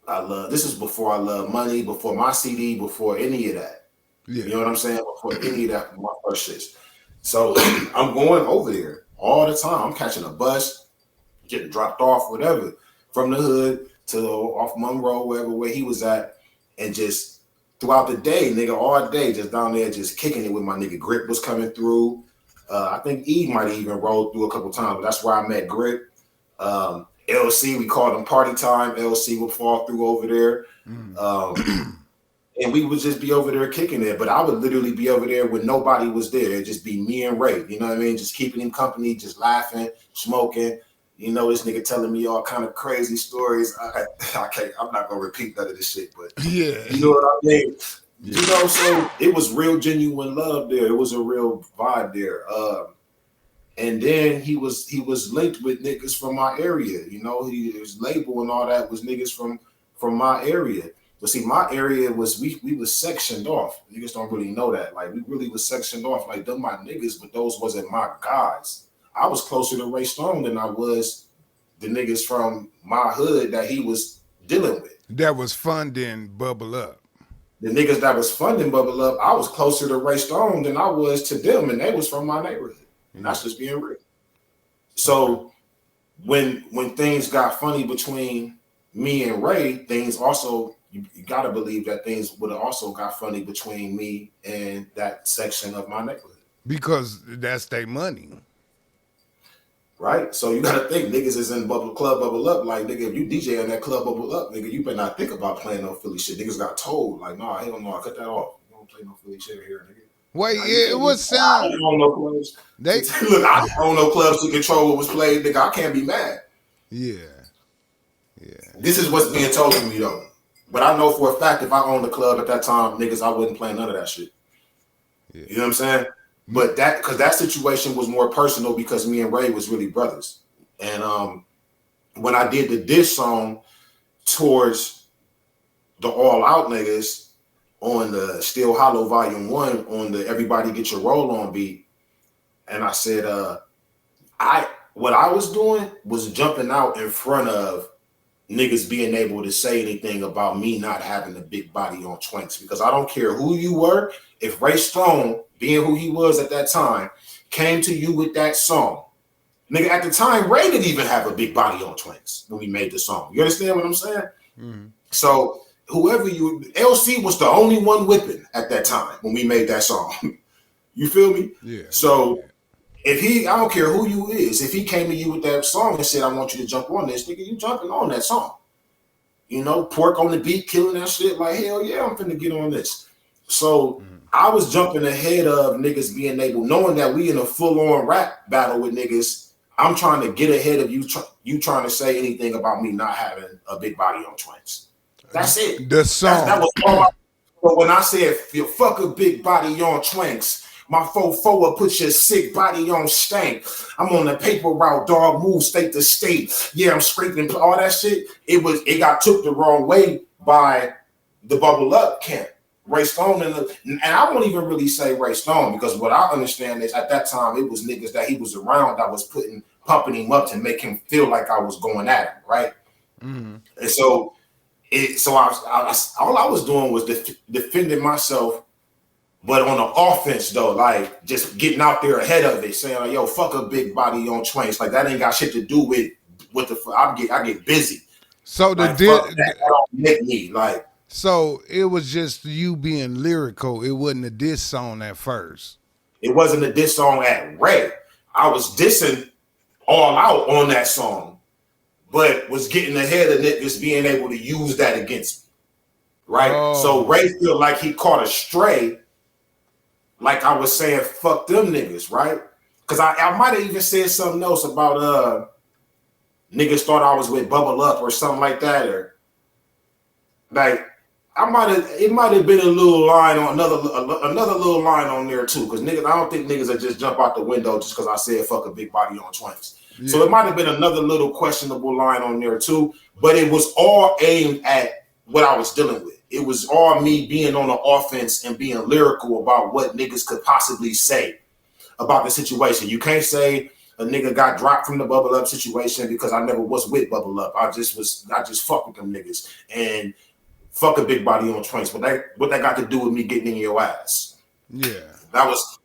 Love Money, before my CD, before any of that. Yeah. You know what I'm saying? Before any of that, my first shits. So I'm going over there all the time. I'm catching a bus, getting dropped off, whatever, from the hood to off Monroe, where he was at, and just throughout the day, nigga, all day, just down there, just kicking it with my nigga. Grip was coming through. I think E might have even rolled through a couple times, but that's where I met Grip. LC, we called him Party Time. LC would fall through over there. And we would just be over there kicking it. But I would literally be over there when nobody was there. It'd just be me and Ray. You know what I mean? Just keeping him company, just laughing, smoking. You know, this nigga telling me all kind of crazy stories. I can't, I'm not going to repeat none of this shit, but yeah, you know what I mean? Yeah. You know, so it was real genuine love there. It was a real vibe there. And then he was linked with niggas from my area. You know, his label and all that was niggas from my area. But see, my area was we was sectioned off. Niggas don't really know that. Like we really was sectioned off. Like them my niggas, but those wasn't my guys. I was closer to Ray Stone than I was the niggas from my hood that he was dealing with. That was funding Bubble Up. The niggas that was funding Bubble Up, I was closer to Ray Stone than I was to them, and they was from my neighborhood. And that's just being real. So when things got funny between me and Ray, things also, you got to believe that things would have also got funny between me and that section of my neighborhood. because that's their money. Right? So you gotta think niggas is in bubble up. Like nigga, if you DJ in that club bubble up, nigga, you better not think about playing no Philly shit. Niggas got told, like, nah, hell no, I cut that off. You don't play no Philly shit here, nigga. Wait, Nah, you it can't be was I sound don't know clubs. they Look, I don't know clubs to control what was played, nigga. I can't be mad. yeah. Yeah. This is what's being told to me though. But I know for a fact if I owned the club at that time, niggas, I wouldn't play none of that shit. Yeah. You know what I'm saying? But that because that situation was more personal because me and Ray was really brothers. And when I did the diss song towards the All Out niggas on the Still Hollow Volume 1 on the Everybody Get Your Roll On beat, and I said, what I was doing was jumping out in front of niggas being able to say anything about me not having a big body on Twinks, because I don't care who you were. If Ray Stone, being who he was at that time, came to you with that song, nigga, at the time, Ray didn't even have a big body on Twinks when we made the song. You understand what I'm saying? Mm-hmm. So whoever LC was the only one whipping at that time when we made that song. You feel me? Yeah. So yeah. if I don't care who you is, if he came to you with that song and said, I want you to jump on this, nigga, you jumping on that song. You know, Pork on the beat, killing that shit, like, hell yeah, I'm finna get on this. So I was jumping ahead of niggas being able, knowing that we in a full-on rap battle with niggas. I'm trying to get ahead of you, you trying to say anything about me not having a big body on Twins. That's it. The song. That was all. But when I said, you fuck a big body on Twinks, my fofo will put your sick body on stank. I'm on the paper route, dog, move state to state. Yeah, I'm scraping all that shit. It got took the wrong way by the bubble up camp. Ray Stone and I won't even really say Ray Stone, because what I understand is at that time it was niggas that he was around that was pumping him up to make him feel like I was going at him, right? Mm-hmm. And so all I was doing was defending myself. But on the offense, though, like just getting out there ahead of it, saying, like, yo, fuck a big body on Twinks. Like that ain't got shit to do with I get busy. So like, that don't make me like. So it was just you being lyrical. It wasn't a diss song at first. It wasn't a diss song at Ray. I was dissing All Out on that song, but was getting ahead of niggas being able to use that against me. Right? Oh. So Ray feel like he caught a stray. Like I was saying, fuck them niggas, right? Because I might have even said something else about niggas thought I was with Bubble Up or something like that, or like it might have been a little line on another little line on there too. Because niggas, I don't think niggas will just jump out the window just because I said fuck a big body on Twinks. Yeah. So it might have been another little questionable line on there too. But it was all aimed at what I was dealing with. It was all me being on the offense and being lyrical about what niggas could possibly say about the situation. You can't say a nigga got dropped from the Bubble Up situation because I never was with Bubble Up. I just fuck with them niggas and fuck a big body on Twinks. What that got to do with me getting in your ass? Yeah, that was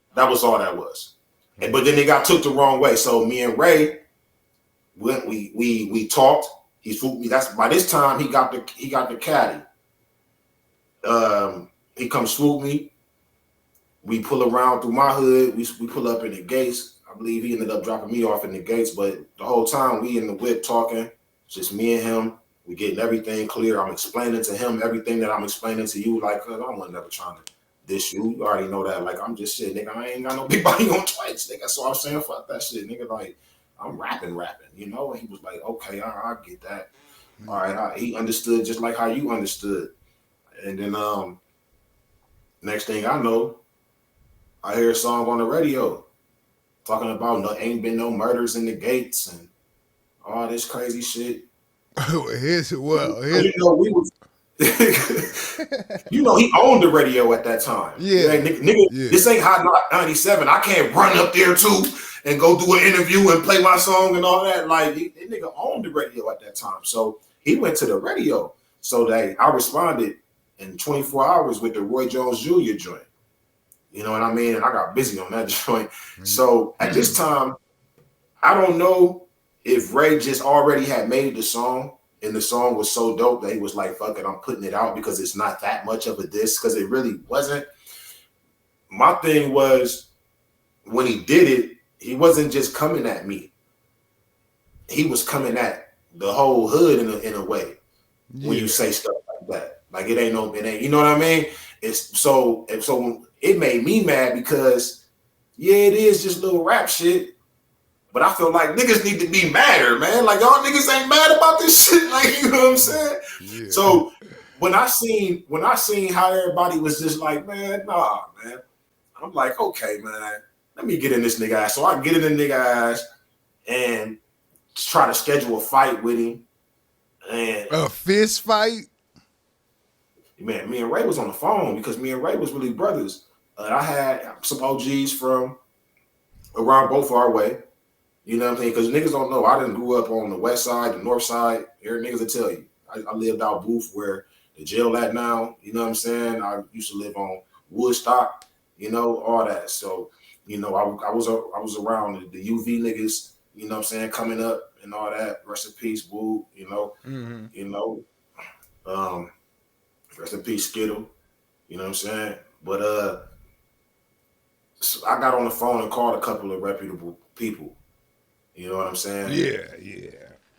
all that was. And, but then it got took the wrong way. So me and Ray we talked. He swooped me. That's by this time he got the caddy. He comes swoop me. We pull around through my hood. We pull up in the gates. I believe he ended up dropping me off in the gates, but the whole time we in the whip talking, just me and him. We getting everything clear. I'm explaining to him everything that I'm explaining to you. Like, I wasn't never trying to diss you. You already know that. Like, I'm just shit, nigga. I ain't got no big body on Twinks, nigga. So I'm saying, fuck that shit, nigga. Like, I'm rapping, you know? And he was like, okay, I get that. All right, he understood just like how you understood. And then next thing I know, I hear a song on the radio talking about ain't been no murders in the gates and all this crazy shit. You know, we was you know, he owned the radio at that time. Yeah, like, nigga, yeah. This ain't Hot 97. I can't run up there too and go do an interview and play my song and all that. Like, that nigga owned the radio at that time. So he went to the radio. So I responded in 24 hours with the Roy Jones Jr. joint. You know what I mean? And I got busy on that joint. Mm-hmm. So at this time, I don't know if Ray just already had made the song and the song was so dope that he was like, fuck it, I'm putting it out because it's not that much of a diss, because it really wasn't. My thing was, when he did it, he wasn't just coming at me. He was coming at the whole hood in a way. When you say stuff like that, like it ain't, you know what I mean? It's so it made me mad because yeah, it is just little rap shit. But I feel like niggas need to be madder, man. Like y'all niggas ain't mad about this shit. Like, you know what I'm saying? Yeah. So when I seen how everybody was just like, man, nah, man. I'm like, okay, man, let me get in this nigga ass. So I get in the nigga ass and try to schedule a fight with him. And a fist fight? Man, me and Ray was on the phone because me and Ray was really brothers. I had some OGs from around both our way. You know what I'm saying? Because niggas don't know. I didn't grew up on the west side, the north side. Every niggas will tell you. I lived out Booth where the jail at now. You know what I'm saying? I used to live on Woodstock. You know, all that. So, you know, I was around the UV niggas. You know what I'm saying? Coming up and all that. Rest in peace, Woo. You know. Mm-hmm. You know. Rest in peace, Skittle. You know what I'm saying? But so I got on the phone and called a couple of reputable people. You know what I'm saying? Yeah.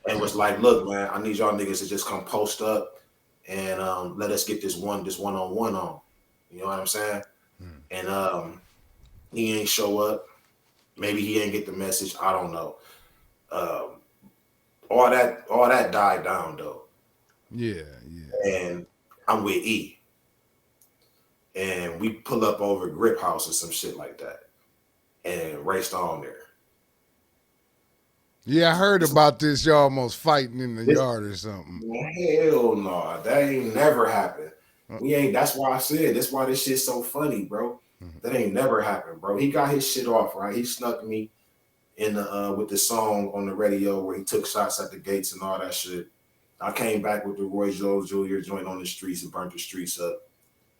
And was like, look, man, I need y'all niggas to just come post up and let us get this one-on-one on. You know what I'm saying? And he ain't show up. Maybe he ain't get the message. I don't know. All that died down though. Yeah. And I'm with E. And we pull up over Grip House or some shit like that. And raced on there. Yeah, I heard about this. Y'all almost fighting in the yard or something. Hell no. That ain't never happened. We ain't, that's why I said, that's why this shit's so funny, bro. That ain't never happened, bro. He got his shit off, right? He snuck me in the with the song on the radio where he took shots at the gates and all that shit. I came back with the Roy Jones Jr. joint on the streets and burnt the streets up.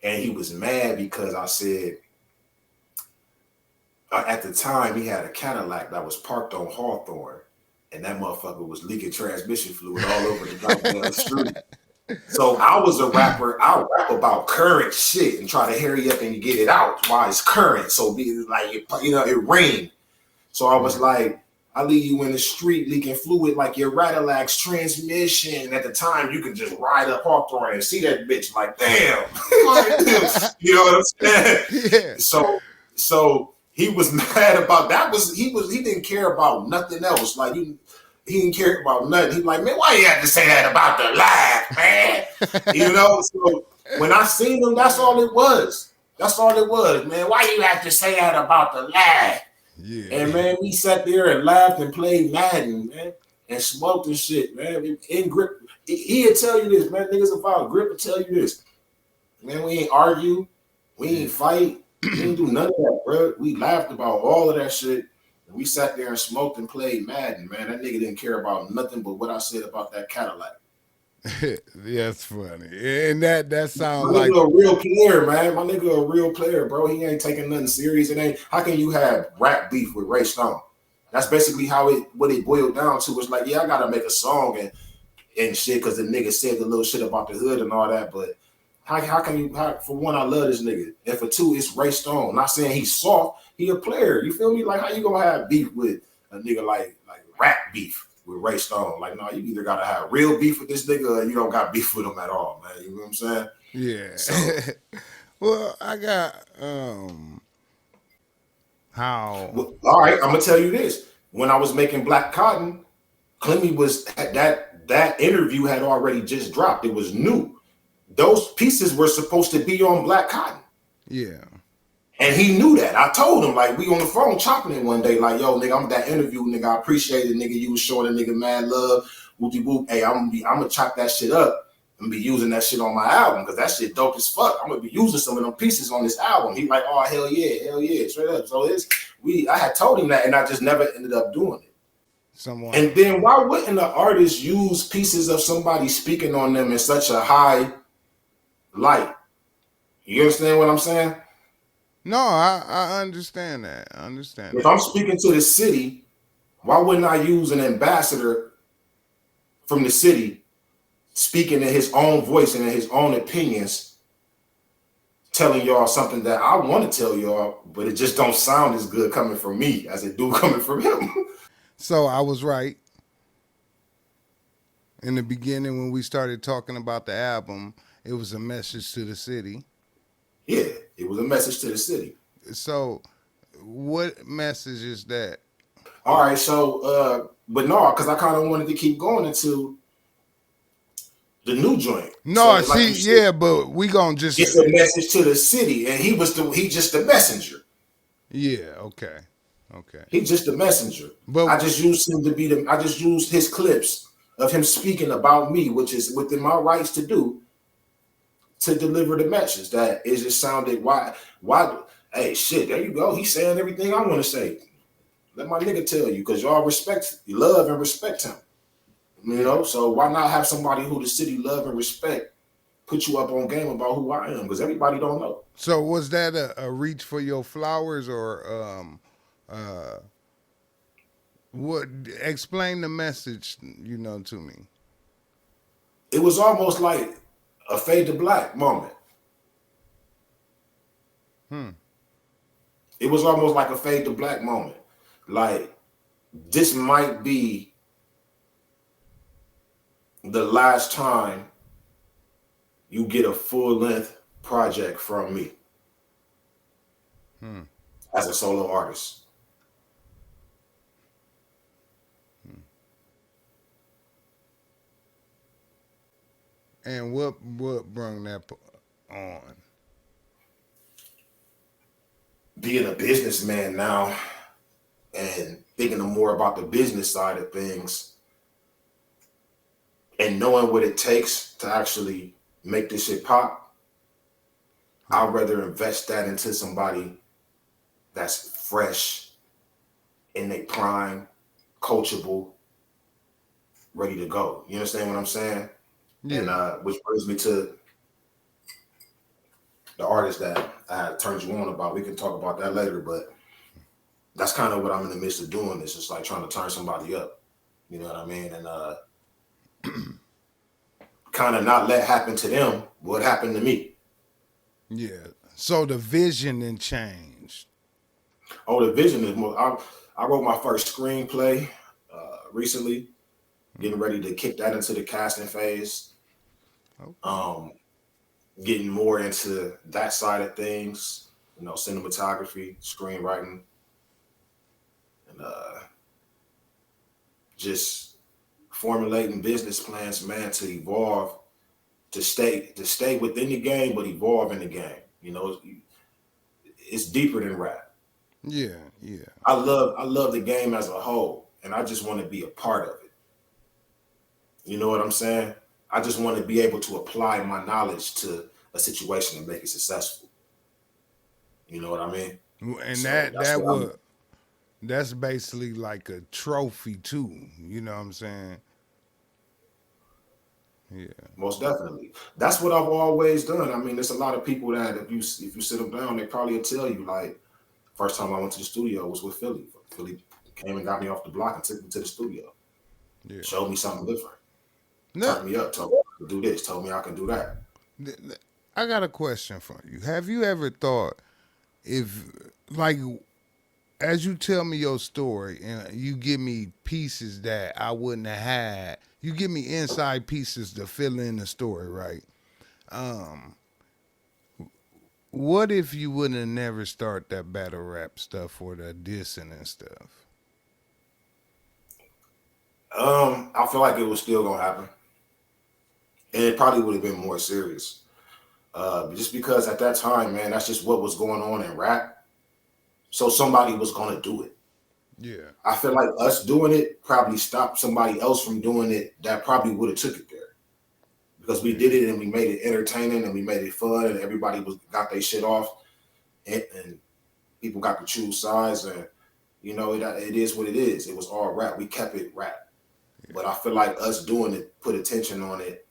And he was mad because I said, at the time, he had a Cadillac that was parked on Hawthorne. And that motherfucker was leaking transmission fluid all over the goddamn street. So I was a rapper. I rap about current shit and try to hurry up and get it out while it's current. So be like, it rained. So I was like, I leave you in the street leaking fluid like your Radillac's transmission. At the time, you could just ride up Hawthorne and see that bitch like, damn. You know what I'm saying? Yeah. So he was mad about that. He didn't care about nothing else. Like he didn't care about nothing. He like, man, why you have to say that about the life, man? You know. So when I seen him, that's all it was. That's all it was, man. Why you have to say that about the life? Yeah. And man, we sat there and laughed and played Madden, man, and smoked and shit, man. In Grip, he'll tell you this, man. Niggas about Grip will tell you this, man. We ain't argue, we ain't fight. We didn't do none of that, bro. We laughed about all of that shit. And we sat there and smoked and played Madden, man. That nigga didn't care about nothing but what I said about that Cadillac. That's funny. And that sounds my like nigga a real player, man. My nigga a real player, bro. He ain't taking nothing serious. It ain't. How can you have rap beef with Ray Stone? That's basically what it boiled down to. It's like, yeah, I gotta make a song and shit because the nigga said the little shit about the hood and all that, but how can you, for one, I love this nigga. And for two, it's Ray Stone. Not saying he's soft. He a player. You feel me? Like, how you gonna have beef with a nigga like rap beef with Ray Stone? Like, no, you either gotta have real beef with this nigga or you don't got beef with him at all, man. You know what I'm saying? Yeah. So, well, I got how. Well, all right, I'm gonna tell you this. When I was making Black Cotton, Clemmy was that interview had already just dropped. It was new. Those pieces were supposed to be on Black Cotton. Yeah. And he knew that. I told him, like, we on the phone chopping it one day, like, yo, nigga, I'm that interview, nigga. I appreciate it, nigga. You was showing a nigga mad love. Whoopty whoop. Hey, I'm gonna chop that shit up and be using that shit on my album because that shit dope as fuck. I'm gonna be using some of them pieces on this album. He like, oh, hell yeah, straight up. So I had told him that and I just never ended up doing it. And then why wouldn't the artist use pieces of somebody speaking on them in such a high light? You understand what I'm saying? No, I understand that. I understand. If I'm speaking to the city, why wouldn't I use an ambassador from the city speaking in his own voice and in his own opinions telling y'all something that I want to tell y'all, but it just don't sound as good coming from me as it do coming from him. So I was right in the beginning when we started talking about the album. It was a message to the city. Yeah, it was a message to the city. So, what message is that? All right, so but no, because I kind of wanted to keep going into the new joint. So No, like see, you said, yeah, but we gonna just it's a message to the city, and he just the messenger. yeah, okay, okay. He's just a messenger. But I just used him to be the. I just used his clips of him speaking about me, which is within my rights to do, to deliver the message. That it just sounded why. Hey, shit, there you go. He's saying everything I want to say. Let my nigga tell you, because y'all respect, you love and respect him. You yeah. know, so why not have somebody who the city love and respect put you up on game about who I am? Because everybody don't know. So was that a reach for your flowers or uh what? Explain the message, to me. It was almost like a fade to black moment. Hmm. It was almost like a fade to black moment. Like, this might be the last time you get a full length project from me Hmm. as a solo artist. And what brung that on? Being a businessman now and thinking more about the business side of things and knowing what it takes to actually make this shit pop, Yeah. I'd rather invest that into somebody that's fresh, in their prime, coachable, ready to go. You understand what I'm saying? And Yeah. which brings me to the artist that I had turned you on about. We can talk about that later, but that's kind of what I'm in the midst of doing. It's just like trying to turn somebody up. You know what I mean? And kind of not let happen to them what happened to me. Yeah. So the vision then changed. Oh, the vision is more. I wrote my first screenplay recently, getting ready to kick that into the casting phase. Okay. Getting more into that side of things, cinematography, screenwriting, and just formulating business plans, man, to evolve, to stay within the game, but evolve in the game. It's deeper than rap. Yeah. Yeah. I love the game as a whole, and I just want to be a part of it. You know what I'm saying? I just want to be able to apply my knowledge to a situation and make it successful. You know what I mean? And So that that's that what I'm. would that's basically like a trophy too. You know what I'm saying? Yeah. Most definitely. That's what I've always done. I mean, there's a lot of people that if you sit them down, they probably will tell you like first time I went to the studio was with Philly. Philly came and got me off the block and took me to the studio. Yeah. Showed me something different. No, Turned me up, told me I could do this, told me I can do that. I got a question for you. Have you ever thought if, like, as you tell me your story and you give me pieces that I wouldn't have had, you give me inside pieces to fill in the story, right? Um, what if you wouldn't have never start that battle rap stuff or the dissing and stuff? I feel like it was still gonna happen. And it probably would have been more serious. Just because at that time, man, that's just what was going on in rap. So somebody was gonna do it. Yeah. I feel like us doing it probably stopped somebody else from doing it that probably would have took it there. Because we Yeah. did it and we made it entertaining and we made it fun and everybody got their shit off and people got to choose sides and it is what it is. It was all rap. We kept it rap. But I feel like us doing it put attention on it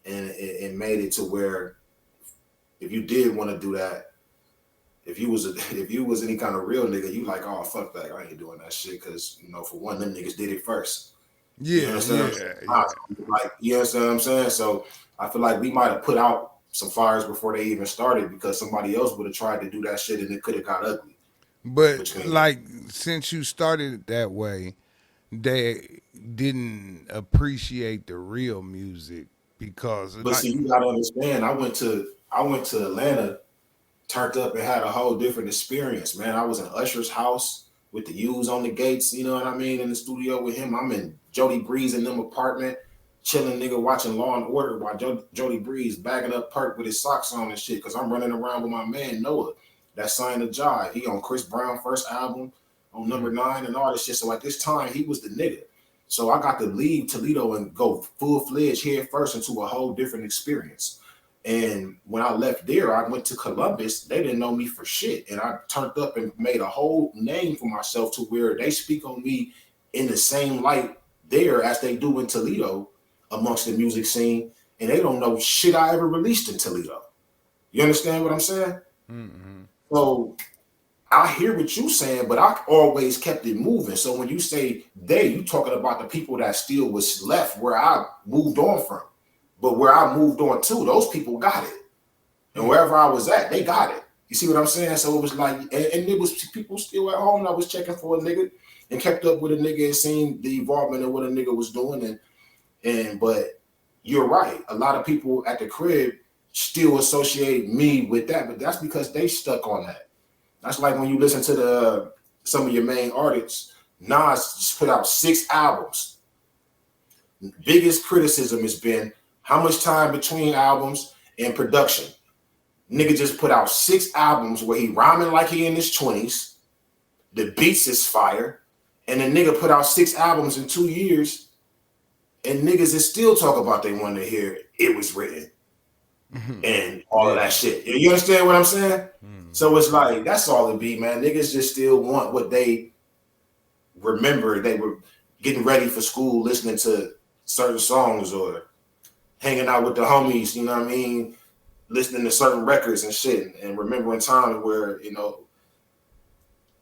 and it made it to where if you did want to do that, if you was if you was any kind of real nigga, you like, oh fuck that, I ain't doing that shit because for one, them niggas did it first. You Yeah. understand? Yeah. Yeah. Like, you understand what I'm saying? So I feel like we might have put out some fires before they even started because somebody else would have tried to do that shit and it could have got ugly But between them. like since you started it that way, they didn't appreciate the real music because But like see, you gotta understand, I went to Atlanta, turned up and had a whole different experience, man. I was in Usher's house with the U's on the gates, you know what I mean, in the studio with him. I'm in Jody Breeze in them apartment, chilling, nigga, watching Law and Order while Jody Breeze bagging up perk with his socks on and shit, because I'm running around with my man Noah. That signed the jive. He on Chris Brown first album on number 9 and all this shit. So at this time, he was the nigga. So I got to leave Toledo and go full-fledged head first into a whole different experience. And when I left there, I went to Columbus. They didn't know me for shit. And I turned up and made a whole name for myself to where they speak on me in the same light there as they do in Toledo amongst the music scene. And they don't know shit I ever released in Toledo. You understand what I'm saying? mm-hmm. So I hear what you're saying, but I always kept it moving. So when you say they, you talking about the people that still was left where I moved on from. But where I moved on to, those people got it. And wherever I was at, they got it. You see what I'm saying? So it was like, and it was people still at home. I was checking for a nigga and kept up with a nigga and seen the involvement of what a nigga was doing. But you're right. A lot of people at the crib still associate me with that, but that's because they stuck on that. That's like when you listen to some of your main artists. Nas just put out 6 albums. Biggest criticism has been how much time between albums and production. Nigga just put out 6 albums where he rhyming like he in his 20s. The beats is fire. And the nigga put out 6 albums in 2 years. And niggas is still talk about they want to hear it was written. And all of that shit. You understand what I'm saying? So it's like, that's all it be, man. Niggas just still want what they remember. They were getting ready for school, listening to certain songs or hanging out with the homies, you know what I mean? Listening to certain records and shit and remembering times where, you know,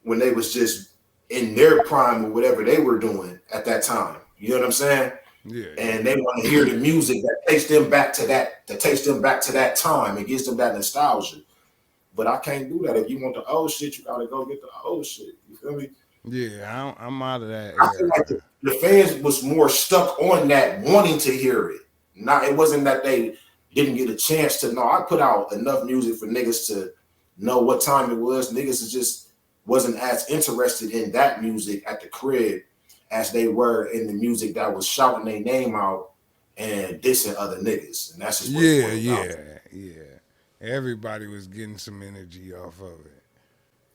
when they was just in their prime or whatever they were doing at that time. You know what I'm saying? Yeah. And they want to hear the music that takes them back to that time. It gives them that nostalgia. But I can't do that. If you want the old shit, you gotta go get the old shit. You feel me? Yeah, I'm out of that I feel era. like the fans was more stuck on that, wanting to hear it. Not, it wasn't that they didn't get a chance to know. I put out enough music for niggas to know what time it was. Niggas just wasn't as interested in that music at the crib as they were in the music that was shouting their name out and dissing other niggas. And that's just what it boiled down to. Yeah. Everybody was getting some energy off of it.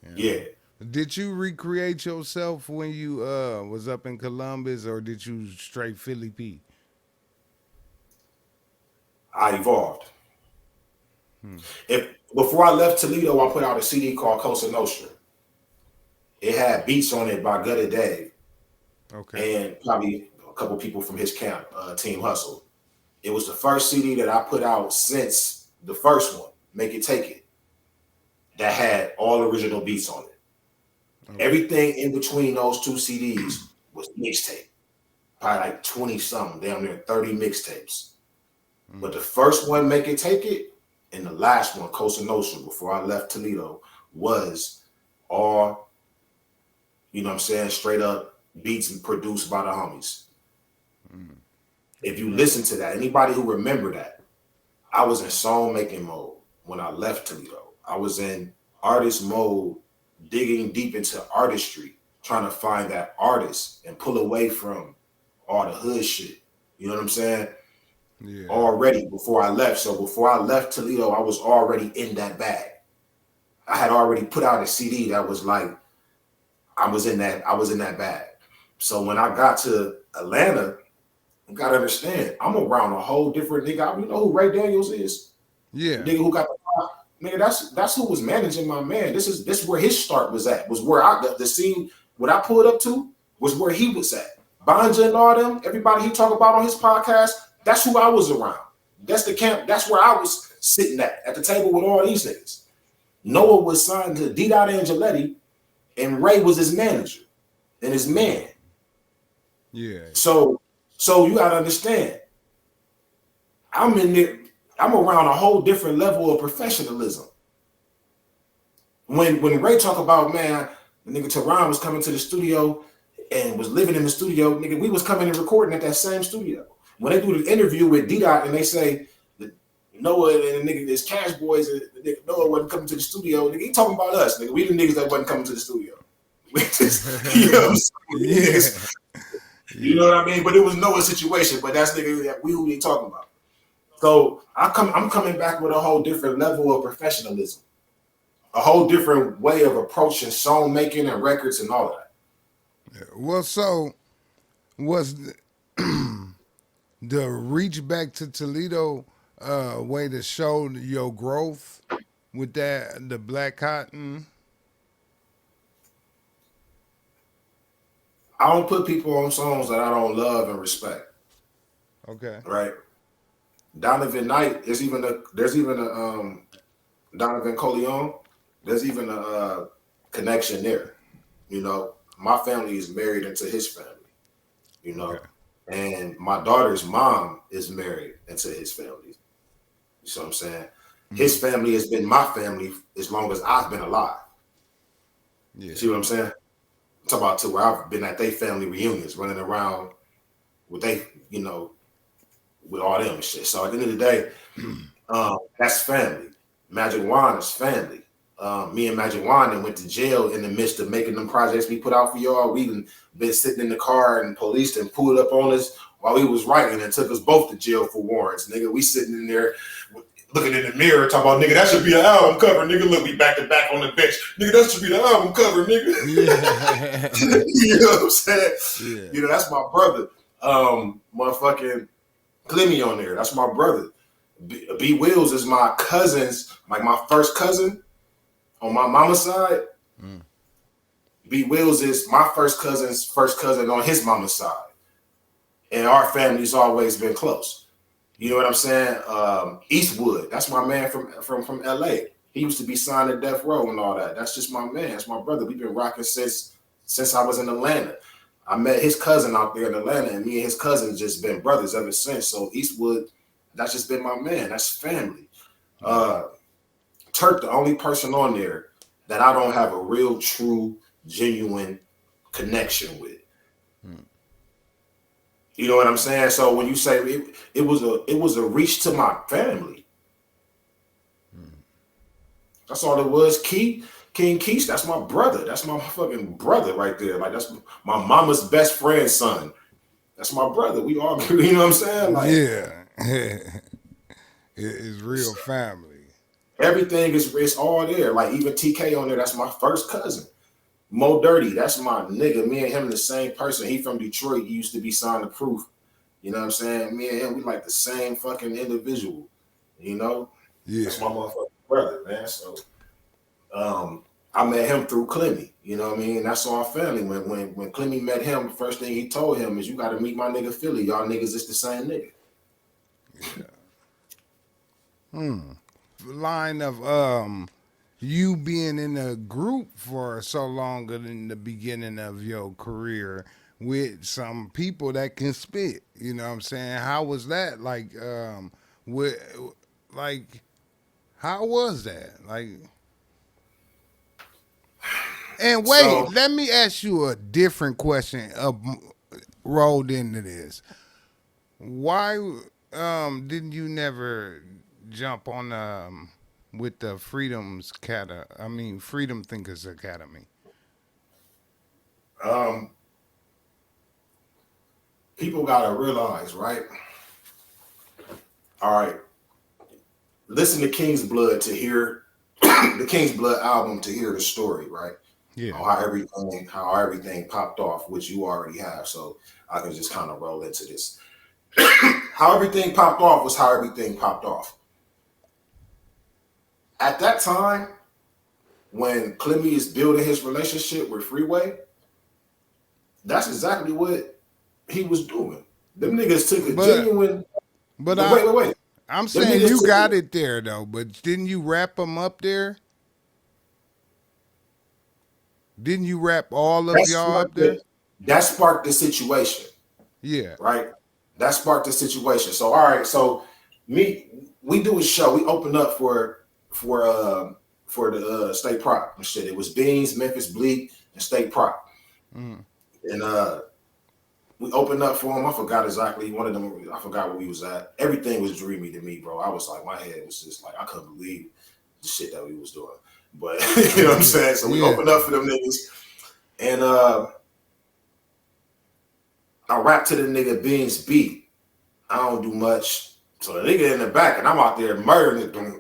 You know? Yeah. Did you recreate yourself when you was up in Columbus, or did you straight Philly P? I evolved. If before I left Toledo, I put out a CD called Cosa Nostra. It had beats on it by Gutta Dave Okay. and probably a couple people from his camp, Team Hustle. It was the first CD that I put out since the first one, Make It Take It, that had all original beats on it. Okay. Everything in between those 2 CDs was mixtape, probably like 20 something, damn near 30 mixtapes. But the first one, Make It Take It, and the last one, Cosa Nostra, before I left Toledo, was all, you know what I'm saying, straight up beats and produced by the homies. If you listen to that, anybody who remember that, I was in song making mode when I left Toledo. I was in artist mode, digging deep into artistry, trying to find that artist and pull away from all the hood shit. You know what I'm saying? Yeah. Already before I left. So before I left Toledo, I was already in that bag. I had already put out a CD that was like, I was in that bag. So when I got to Atlanta, you gotta understand, I'm around a whole different nigga. You know who Ray Daniels is? Yeah. The nigga who got the nigga, that's who was managing my man. This is where his start was at. Was where the scene, what I pulled up to was where he was at. Banja and all them, everybody he talk about on his podcast, that's who I was around. That's the camp. That's where I was sitting at the table with all these niggas. Noah was signed to D. Angeletti, and Ray was his manager and his man. Yeah. So you gotta understand. I'm in there. I'm around a whole different level of professionalism. When Ray talk about, man, the nigga Teron was coming to the studio and was living in the studio, nigga, we was coming and recording at that same studio. When they do the interview with D-Dot and they say that Noah and the nigga, this Cash Boys, and the nigga Noah wasn't coming to the studio, nigga, he talking about us, nigga. We the niggas that wasn't coming to the studio. We just, you know what I'm saying? You know what I mean? But it was Noah's situation, but that's nigga that we who we talking about. So I'm coming back with a whole different level of professionalism, a whole different way of approaching song making and records and all of that. Well, so was the reach back to Toledo way to show your growth with that the Black Cotton? I don't put people on songs that I don't love and respect. Okay. Right. Donovan Knight, there's even a Donovan Coleon, there's even a connection there. You know, my family is married into his family, you know, okay. And my daughter's mom is married into his family. You see what I'm saying? Mm-hmm. His family has been my family as long as I've been alive. Yeah. See what I'm saying? I'm talking about to where I've been at their family reunions, running around with they, you know, with all them and shit. So at the end of the day, that's family. Magic Wand is family. Me and Magic Wand went to jail in the midst of making them projects we put out for y'all. We been sitting in the car and police and pulled up on us while we was writing and took us both to jail for warrants. Nigga, we sitting in there looking in the mirror talking about, nigga, that should be the album cover. Nigga, look, we back to back on the bench. Nigga, that should be the album cover, nigga. Yeah. You know what I'm saying? Yeah. You know, that's my brother. Motherfucking Clemmy on there. That's my brother. B Wills is my cousin's, like my first cousin on my mama's side. Mm. B Wills is my first cousin on his mama's side. And our family's always been close. You know what I'm saying? Eastwood, that's my man from LA. He used to be signed to Death Row and all that. That's just my man. That's my brother. We've been rocking since I was in Atlanta. I met his cousin out there in Atlanta, and me and his cousin just been brothers ever since. So Eastwood, that's just been my man. That's family. Turk, the only person on there that I don't have a real, true, genuine connection with. You know what I'm saying? So when you say it was a reach to my family. That's all it was. King Keith, that's my brother. That's my fucking brother right there. Like, that's my mama's best friend's son. That's my brother. We all, you know what I'm saying? Like, yeah. It's real family. Everything it's all there. Like, even TK on there, that's my first cousin. Mo Dirty, that's my nigga. Me and him the same person. He from Detroit. He used to be signed to Proof. You know what I'm saying? Me and him, we like the same fucking individual. You know? Yeah. That's my motherfucking brother, man. So I met him through Clemmy. You know what I mean? That's our family. When Clemmy met him, the first thing he told him is, you gotta meet my nigga Philly. Y'all niggas is the same nigga. Yeah. Line of you being in a group for so long in the beginning of your career with some people that can spit, you know what I'm saying? How was that? Like, how was that? Like, and wait, so, let me ask you a different question rolled into this. Why didn't you never jump on with the Freedom Thinkers Academy? People gotta realize, right? All right. Listen to King's Blood to hear the King's Blood album to hear the story, right? Yeah. How everything popped off, which you already have. So I can just kind of roll into this. How everything popped off was how everything popped off. At that time, when Clemmy is building his relationship with Freeway, that's exactly what he was doing. Them niggas took a genuine. But wait. I'm saying you got it there though. But didn't you wrap them up there? Didn't you wrap all of y'all up there? That sparked the situation. Yeah. Right. That sparked the situation. So all right. So me, we do a show. We opened up for the State Prop and shit. It was Beans, Memphis Bleak, and State Prop. Mm. And we opened up for him. I forgot exactly one of them. I forgot where we was at. Everything was dreamy to me, bro. I was like, my head was just like, I couldn't believe the shit that we was doing. But you know what I'm saying? So we opened up for them niggas. And I rapped to the nigga Beans beat. I don't do much. So the nigga in the back, and I'm out there murdering it. I'm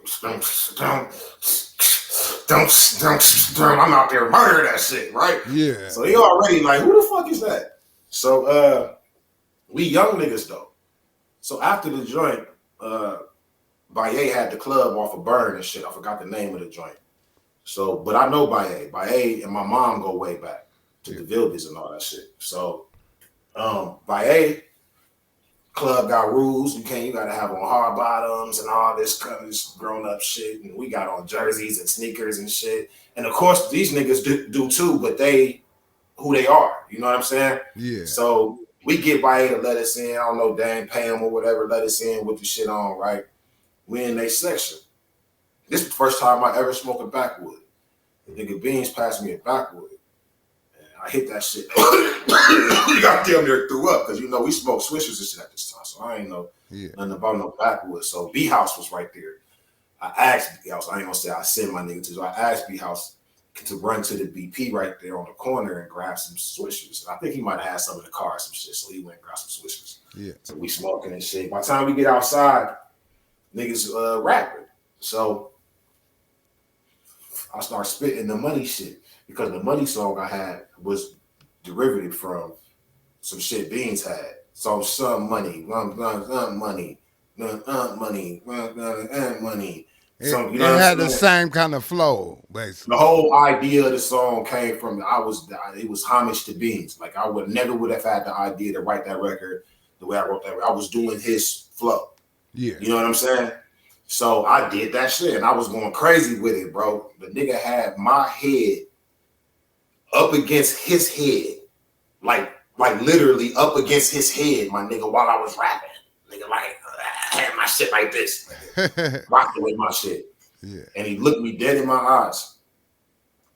out there murdering that shit, right? Yeah. So he already like, who the fuck is that? So we young niggas though. So after the joint, Baye had the club off of Burn and shit. I forgot the name of the joint. So, but I know Baye. Baye and my mom go way back to the Vilbies and all that shit. So, Baye club got rules. You gotta have on hard bottoms and all this kind of grown up shit. And we got on jerseys and sneakers and shit. And of course, these niggas do too, but they who they are. You know what I'm saying? Yeah. So we get Baye to let us in. I don't know, dang, pay him or whatever, let us in with the shit on, right? We in their section. This is the first time I ever smoked a backwood. The nigga Beans passed me a backwood. And I hit that shit. We got damn near threw up because, you know, we smoked swishers and shit at this time. So I ain't know nothing about no backwood. So B-House was right there. I asked B-House, I ain't gonna say I sent my nigga to, so I asked B-House to run to the BP right there on the corner and grab some swishers. And I think he might have had some in the car or some shit. So he went and grabbed some swishers. Yeah. So we smoking and shit. By the time we get outside, niggas rapping. So I start spitting the money shit because the money song I had was derivative from some shit Beans had. So some money, money, money. So, you know it had the same kind of flow, basically. The whole idea of the song came from it was homage to Beans. Like I would have had the idea to write that record the way I wrote that record. I was doing his flow. Yeah. You know what I'm saying? So I did that shit and I was going crazy with it, bro. The nigga had my head up against his head. Like literally up against his head, my nigga, while I was rapping. Nigga, like, I had my shit like this. Rocking with my shit. Yeah. And he looked me dead in my eyes.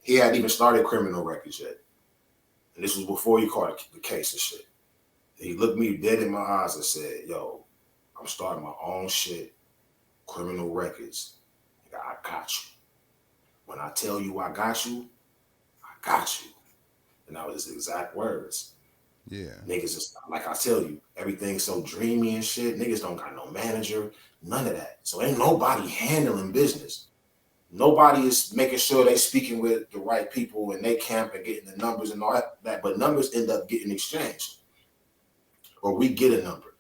He hadn't even started criminal records yet. And this was before he caught the case and shit. And he looked me dead in my eyes and said, yo, I'm starting my own shit. Criminal records. Nigga, I got you. When I tell you I got you, I got you. And that was his exact words. Yeah. Niggas just, like I tell you, everything's so dreamy and shit. Niggas don't got no manager, none of that. So ain't nobody handling business. Nobody is making sure they speaking with the right people and they camp and getting the numbers and all that. But numbers end up getting exchanged. Or we get a number.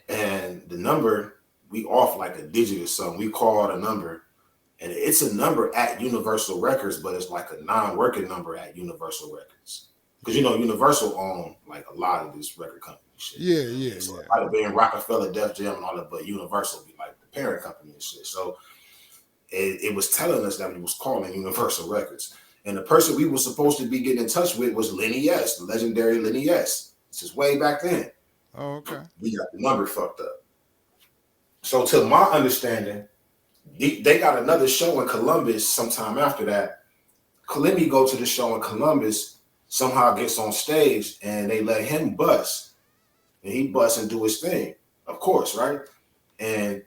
And the number, we off like a digit or something. We call it a number. And it's a number at Universal Records, but it's like a non-working number at Universal Records. Because, you know, Universal own like a lot of this record company shit. Yeah. So it might have been Rockefeller, Def Jam, and all that, but Universal be like the parent company and shit. So it was telling us that we was calling Universal Records. And the person we were supposed to be getting in touch with was Lenny S, the legendary Lenny S. This is way back then. Oh, okay. We got the number fucked up. So to my understanding, they got another show in Columbus sometime after that. Let me go to the show in Columbus, somehow gets on stage and they let him bust. And he busts and do his thing, of course, right? And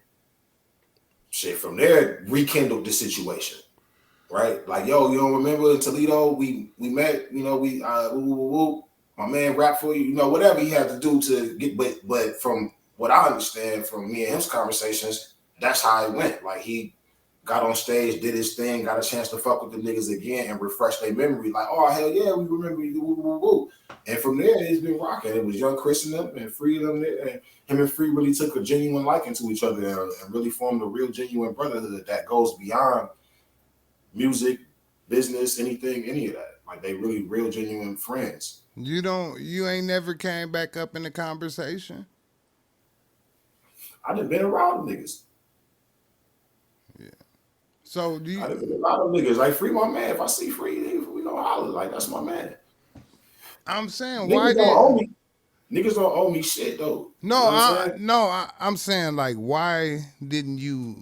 shit from there rekindled the situation, right? Like, yo, you don't remember in Toledo, we met, you know, my man rap for you, you know, whatever he had to do to get, but from what I understand from me and his conversations, that's how it went. Like he got on stage, did his thing, got a chance to fuck with the niggas again and refresh their memory. Like, oh, hell yeah, we remember you. Woo, woo, woo. And from there, it's been rocking. It was Young Chris and them and Free them there. And him and Free really took a genuine liking to each other and really formed a real genuine brotherhood that goes beyond music, business, anything, any of that. Like they really real genuine friends. You ain't never came back up in the conversation? I done been around them niggas. Yeah. So do you? I done been around them niggas. Like Free my man. If I see Free, we gonna holler. Like that's my man. I'm saying, Niggas why don't owe me. Niggas don't owe me shit though. You No, know what I'm saying? I'm saying like, why didn't you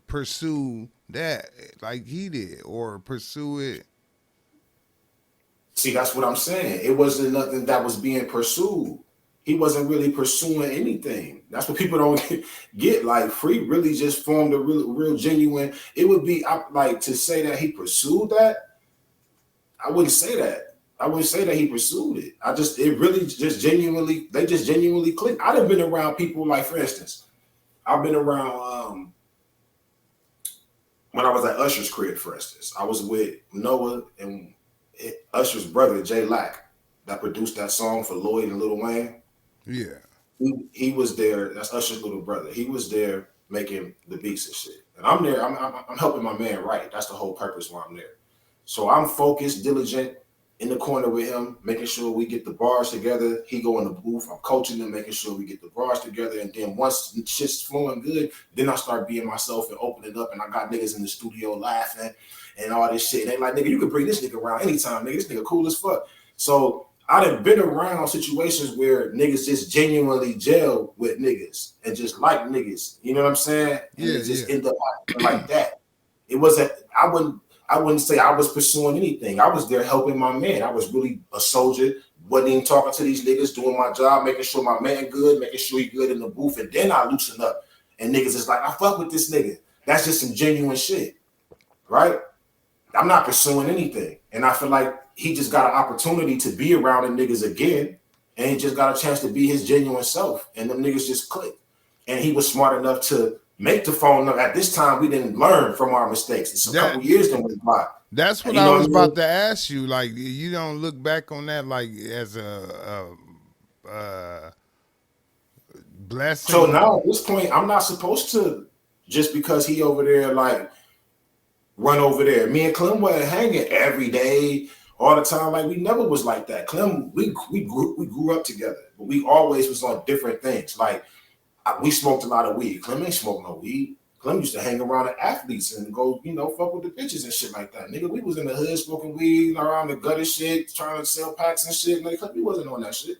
pursue that like he did, or pursue it? See, that's what I'm saying. It wasn't nothing that was being pursued. He wasn't really pursuing anything. That's what people don't get. Like Free really just formed a real genuine. It would be like to say that he pursued that. I wouldn't say that. I wouldn't say that he pursued it. It really just genuinely, they just genuinely clicked. I'd have been around people like, for instance, I've been around when I was at Usher's crib, for instance. I was with Noah and Usher's brother, Jay Lack, that produced that song for Lloyd and Lil Wayne. Yeah. He was there. That's Usher's little brother. He was there making the beats and shit. And I'm there. I'm helping my man write. That's the whole purpose why I'm there. So I'm focused, diligent, in the corner with him, making sure we get the bars together. He go in the booth. I'm coaching him, making sure we get the bars together. And then once shit's flowing good, then I start being myself and opening up. And I got niggas in the studio laughing and all this shit. And they like, nigga, you can bring this nigga around anytime, nigga. This nigga cool as fuck. So I done been around situations where niggas just genuinely gel with niggas and just like niggas. You know what I'm saying? And it just end up like that. It wasn't, I wouldn't say I was pursuing anything. I was there helping my man. I was really a soldier. Wasn't even talking to these niggas, doing my job, making sure my man good, making sure he good in the booth. And then I loosen up. And niggas is like, I fuck with this nigga. That's just some genuine shit. Right? I'm not pursuing anything. And I feel like he just got an opportunity to be around the niggas again. And he just got a chance to be his genuine self. And them niggas just clicked. And he was smart enough to make the phone number. At this time, we didn't learn from our mistakes. It's a couple years that went by. That's what I was about to ask you. Like, you don't look back on that like as a blessing. So now at this point, I'm not supposed to, just because he over there, like, run over there. Me and Clem were hanging every day, all the time. Like, we never was like that. Clem, we grew up together, but we always was on different things. Like, we smoked a lot of weed. Clem ain't smoked no weed. Clem used to hang around the athletes and go, fuck with the bitches and shit like that. Nigga, we was in the hood smoking weed around the gutter shit, trying to sell packs and shit. Like, we wasn't on that shit.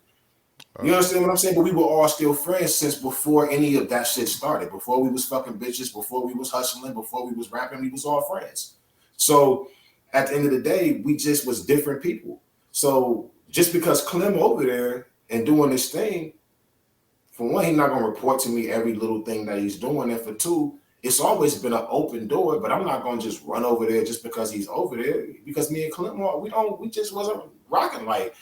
You understand what I'm saying? But we were all still friends since before any of that shit started. Before we was fucking bitches, before we was hustling, before we was rapping, we was all friends. So at the end of the day, we just was different people. So just because Clem over there and doing this thing, for one, he's not going to report to me every little thing that he's doing. And for two, it's always been an open door, but I'm not going to just run over there just because he's over there. Because me and Clem, we just wasn't rocking like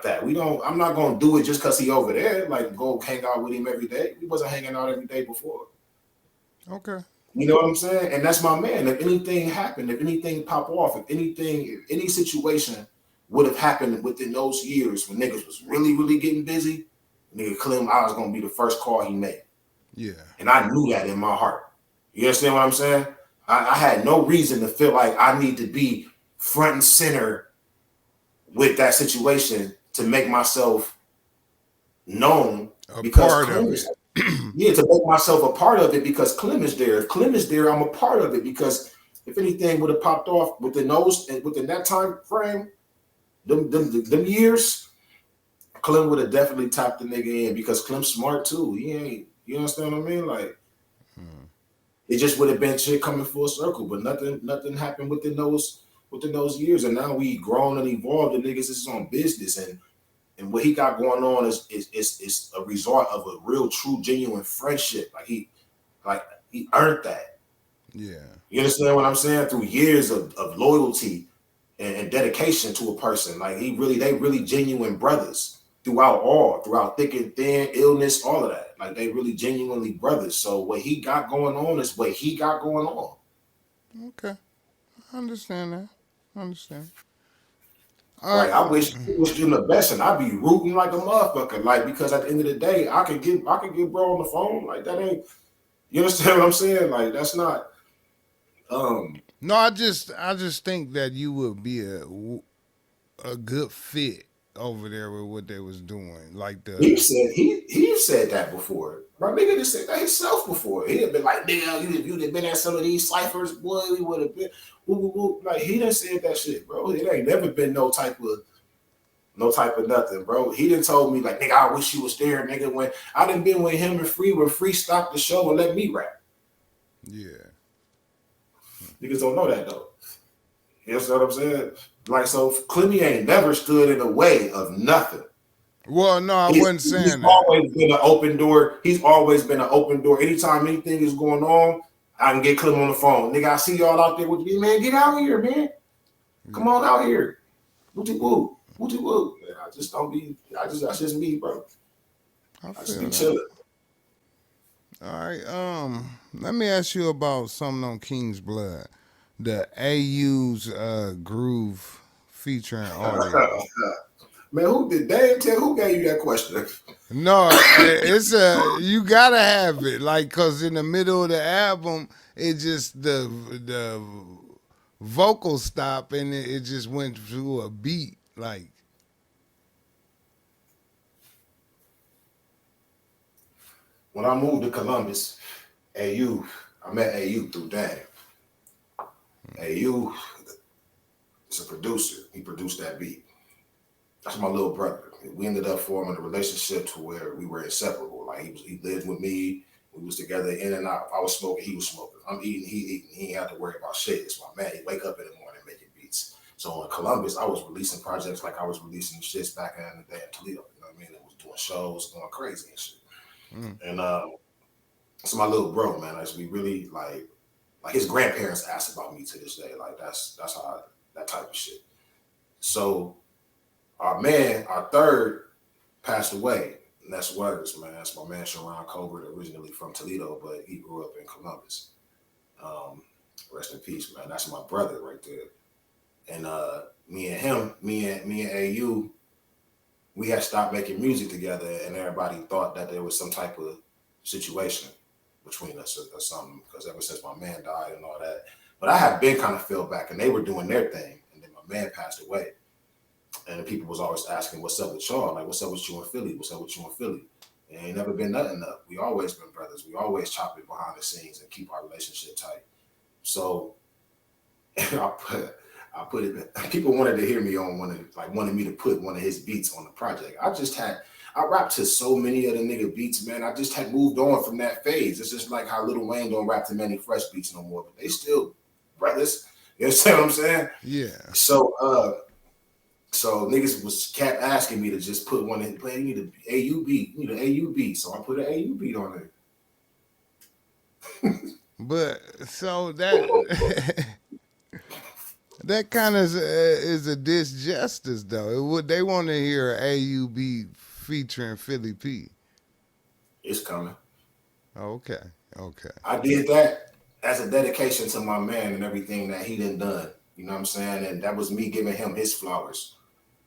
that. I'm not going to do it just because he over there, like go hang out with him every day. We wasn't hanging out every day before. Okay. You know what I'm saying? And that's my man. If anything happened, if anything pop off, if any situation would have happened within those years when niggas was really, really getting busy, nigga Clem, I was gonna be the first call he made. Yeah. And I knew that in my heart. You understand what I'm saying? I had no reason to feel like I need to be front and center with that situation to make myself known, because Clem is, to make myself a part of it, because Clem is there. If Clem is there, I'm a part of it, because if anything would have popped off within that time frame, them years, Clem would have definitely tapped the nigga in, because Clem's smart too. He ain't, you understand what I mean? Like, it just would have been shit coming full circle, but nothing happened within those years. And now we grown and evolved, and niggas is on business, and what he got going on is a result of a real, true, genuine friendship. Like he earned that. Yeah. You understand what I'm saying? Through years of loyalty and dedication to a person. Like they really genuine brothers throughout thick and thin, illness, all of that. Like they really genuinely brothers. So what he got going on is what he got going on. Okay. I understand that. Like I wish him the best, and I'd be rooting like a motherfucker. Like, because at the end of the day, I could get bro on the phone. Like that ain't, you understand what I'm saying? Like that's not. No, I just think that you would be a good fit over there with what they was doing. Like he said that before. My nigga just said that himself before. He'd have been like, nigga, you'd have been at some of these ciphers, boy, we would have been. Like he done said that shit, bro. It ain't never been no type of No type of nothing, bro. He done told me, like, nigga, I wish you was there, nigga. When I done been with him and Free, when Free stopped the show and let me rap. Yeah. Niggas don't know that, though. You know what I'm saying? Like, so Clemmy ain't never stood in the way of nothing. Well, no, I wasn't He's saying that. always been an open door. He's always been an open door. Anytime anything is going on, I can get Clem on the phone. Nigga, I see y'all out there with me, man. Get out here, man. Come on out here. Wooty woo. Wooty woo. I just don't be, that's just me, bro. I I just feel be that. chilling. All right. Let me ask you about something on King's Blood. The AU's groove featuring audio. Man, who did Dave tell who gave you that question? No, it's you gotta have it, like, cause in the middle of the album, it just the vocal stop and it just went through a beat, like. When I moved to Columbus, AU, I met AU through Dave. AU is a producer. He produced that beat. That's my little brother. We ended up forming a relationship to where we were inseparable. Like he lived with me. We was together in and out. I was smoking, he was smoking. I'm eating, he eating. He ain't have to worry about shit. It's my man. He wake up in the morning making beats. So in Columbus, I was releasing projects like I was releasing shits back in the day in Toledo. You know what I mean? It was doing shows, going crazy and shit. Mm. And so my little bro, man, like we really like his grandparents asked about me to this day. Like that's how that type of shit. So our third passed away. And that's words, man. That's my man Sharon Colbert, originally from Toledo, but he grew up in Columbus. Rest in peace, man. That's my brother right there. And me and AU, we had stopped making music together, and everybody thought that there was some type of situation between us or something. Because ever since my man died and all that, but I had been kind of fell back, and they were doing their thing, and then my man passed away. And the people was always asking, what's up with y'all? Like, what's up with you in Philly? What's up with you in Philly? It ain't never been nothing up. We always been brothers. We always chop it behind the scenes and keep our relationship tight. So I put it, people wanted to hear me on wanted me to put one of his beats on the project. I rapped to so many of the nigga beats, man. I just had moved on from that phase. It's just like how Lil Wayne don't rap to many fresh beats no more, but they still brothers. You understand what I'm saying? Yeah. So niggas was kept asking me to just put one in. Play, you need an AU beat. You need an AU beat. So I put an AU beat on it. But so that that kind of is a disjustice, though. They want to hear AUB featuring Philly P. It's coming. Okay, okay. I did that as a dedication to my man and everything that he done. You know what I'm saying? And that was me giving him his flowers.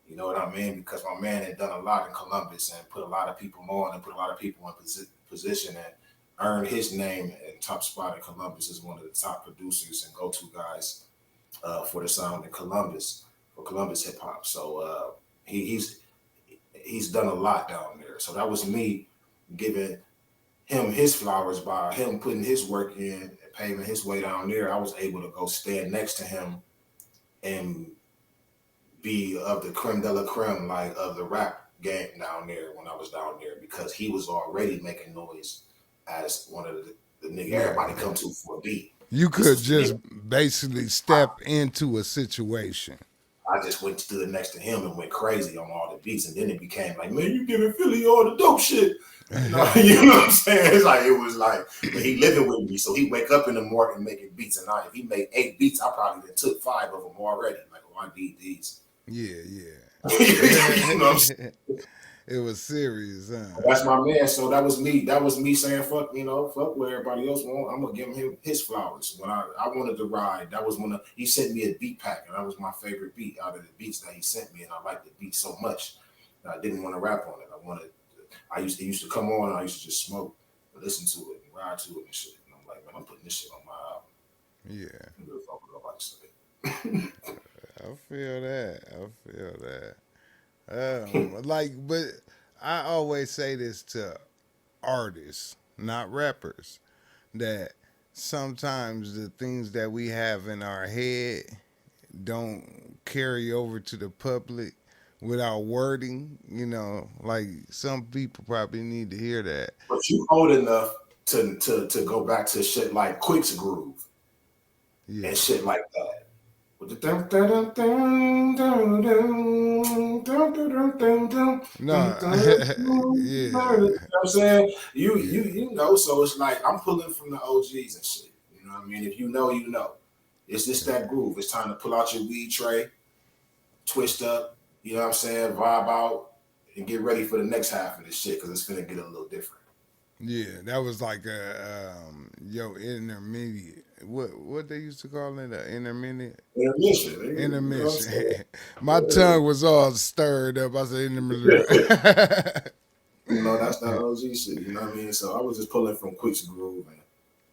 You know what I mean? Because my man had done a lot in Columbus and put a lot of people on and put a lot of people in position and earned his name and top spot in Columbus as one of the top producers and go-to guys for the sound in Columbus, for Columbus hip hop. So he's done a lot down there. So that was me giving him his flowers by him putting his work in and paving his way down there. I was able to go stand next to him and be of the creme de la creme, like of the rap game down there when I was down there, because he was already making noise as one of the nigga everybody come to for a beat. You This could was the just nigga. basically step into a situation. I just went stood next to him and went crazy on all the beats, and then it became like, man, you giving Philly all the dope shit. You know what I'm saying? It's like it was like, but he living with me, so he wake up in the morning making beats, and if he made 8 beats, I probably took 5 of them already. Like, oh, I need these. Yeah, You know what I'm saying? yeah. It was serious, huh? That's my man. So that was me. That was me saying, fuck, fuck what everybody else want. I'm gonna give him his flowers. When I wanted to ride, that was when he sent me a beat pack, and that was my favorite beat out of the beats that he sent me, and I liked the beat so much that I didn't want to rap on it. It used to come on, and I used to just smoke, and listen to it, and ride to it and shit. And I'm like, man, I'm putting this shit on my album. Yeah. I don't give a fuck what nobody say. I feel that. I feel that. But I always say this to artists, not rappers, that sometimes the things that we have in our head don't carry over to the public without wording. Like some people probably need to hear that. But you old enough to go back to shit like Quick's Groove and Yeah. shit like that. With the dun, dun, dun, dun, dun, dun, dun, dun, dun, dun, No. dun, dun, dun, you know Yeah. what I'm saying? Yeah. You know, so it's like I'm pulling from the OGs and shit. You know what I mean? If you know, you know. It's just that groove. It's time to pull out your weed tray, twist up, you know what I'm saying, vibe out, and get ready for the next half of this shit because it's gonna get a little different. Yeah, that was like a intermediate. What they used to call it, a intermediate Intermission, nigga, you know what I'm intermission. saying? My tongue was all stirred up. I said Yeah. intermission. You know, that's that OG shit, you know what I mean? So I was just pulling from Quick's Groove and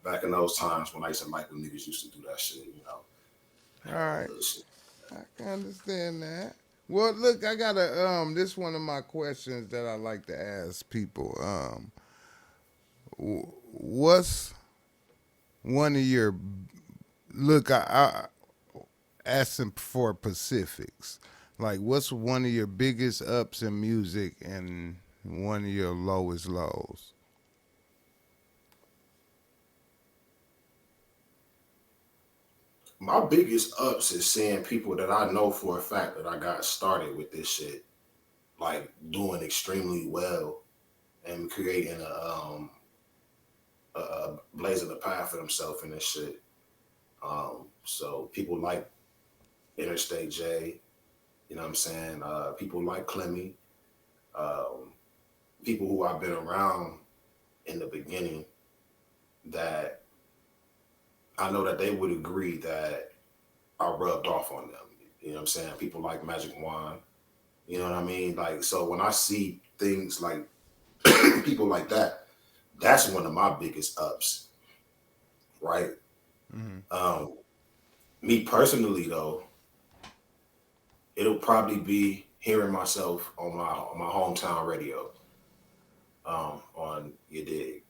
back in those times when I used to like when niggas used to do that shit, you know. All Had that right, little shit. I can understand that. Well, look, I got a This one of my questions that I like to ask people. What's one of your look? I asking for Pacifics. Like, what's one of your biggest ups in music and one of your lowest lows? My biggest ups is seeing people that I know for a fact that I got started with this shit, like doing extremely well and creating a blazing a path for themselves in this shit. So people like Interstate J, you know what I'm saying? People like Clemmy, um, people who I've been around in the beginning that I know that they would agree that I rubbed off on them. You know what I'm saying? People like Magic Wand, you know what I mean? Like, so when I see things like people like that, that's one of my biggest ups, right? Hmm. Um, Me personally, though, it'll probably be hearing myself on my hometown radio, on You Dig,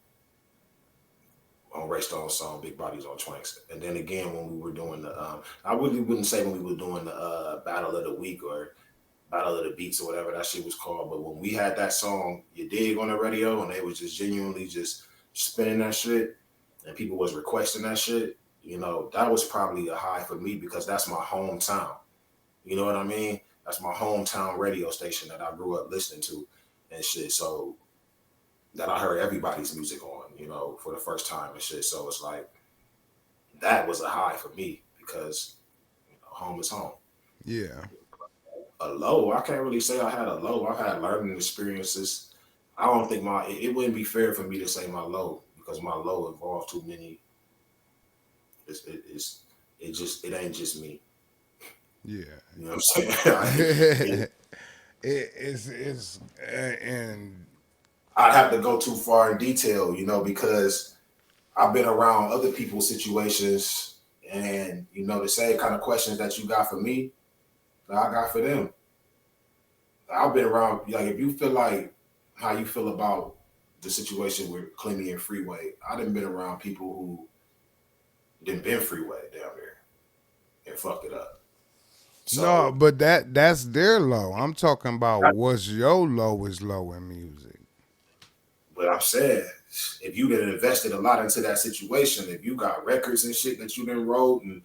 on Ray Stone's song Big Bodies on Twanks. And then again when we were doing the I really wouldn't say when we were doing the Battle of the Week or Battle of the Beats or whatever that shit was called, but when we had that song You Dig on the radio and they was just genuinely just spinning that shit and people was requesting that shit, you know, that was probably a high for me because that's my hometown. You know what I mean? That's my hometown radio station that I grew up listening to and shit. So that I heard everybody's music on, you know, for the first time and shit. So it's like that was a high for me because you know, home is home. Yeah. A low, I can't really say I had a low. I had learning experiences. I don't think it wouldn't be fair for me to say my low because my low involved too many. It's it just it ain't just me. Yeah. You know what I'm saying? And I'd have to go too far in detail, you know, because I've been around other people's situations and, you know, the same kind of questions that you got for me, that I got for them. I've been around, like, if you feel like how you feel about the situation with Clemmy and Freeway, I done been around people who didn't been Freeway down there and fucked it up. no, So, but that's their low. I'm talking about what's your lowest low in music. but I'm saying, if you done invested a lot into that situation, if you got records and shit that you done wrote and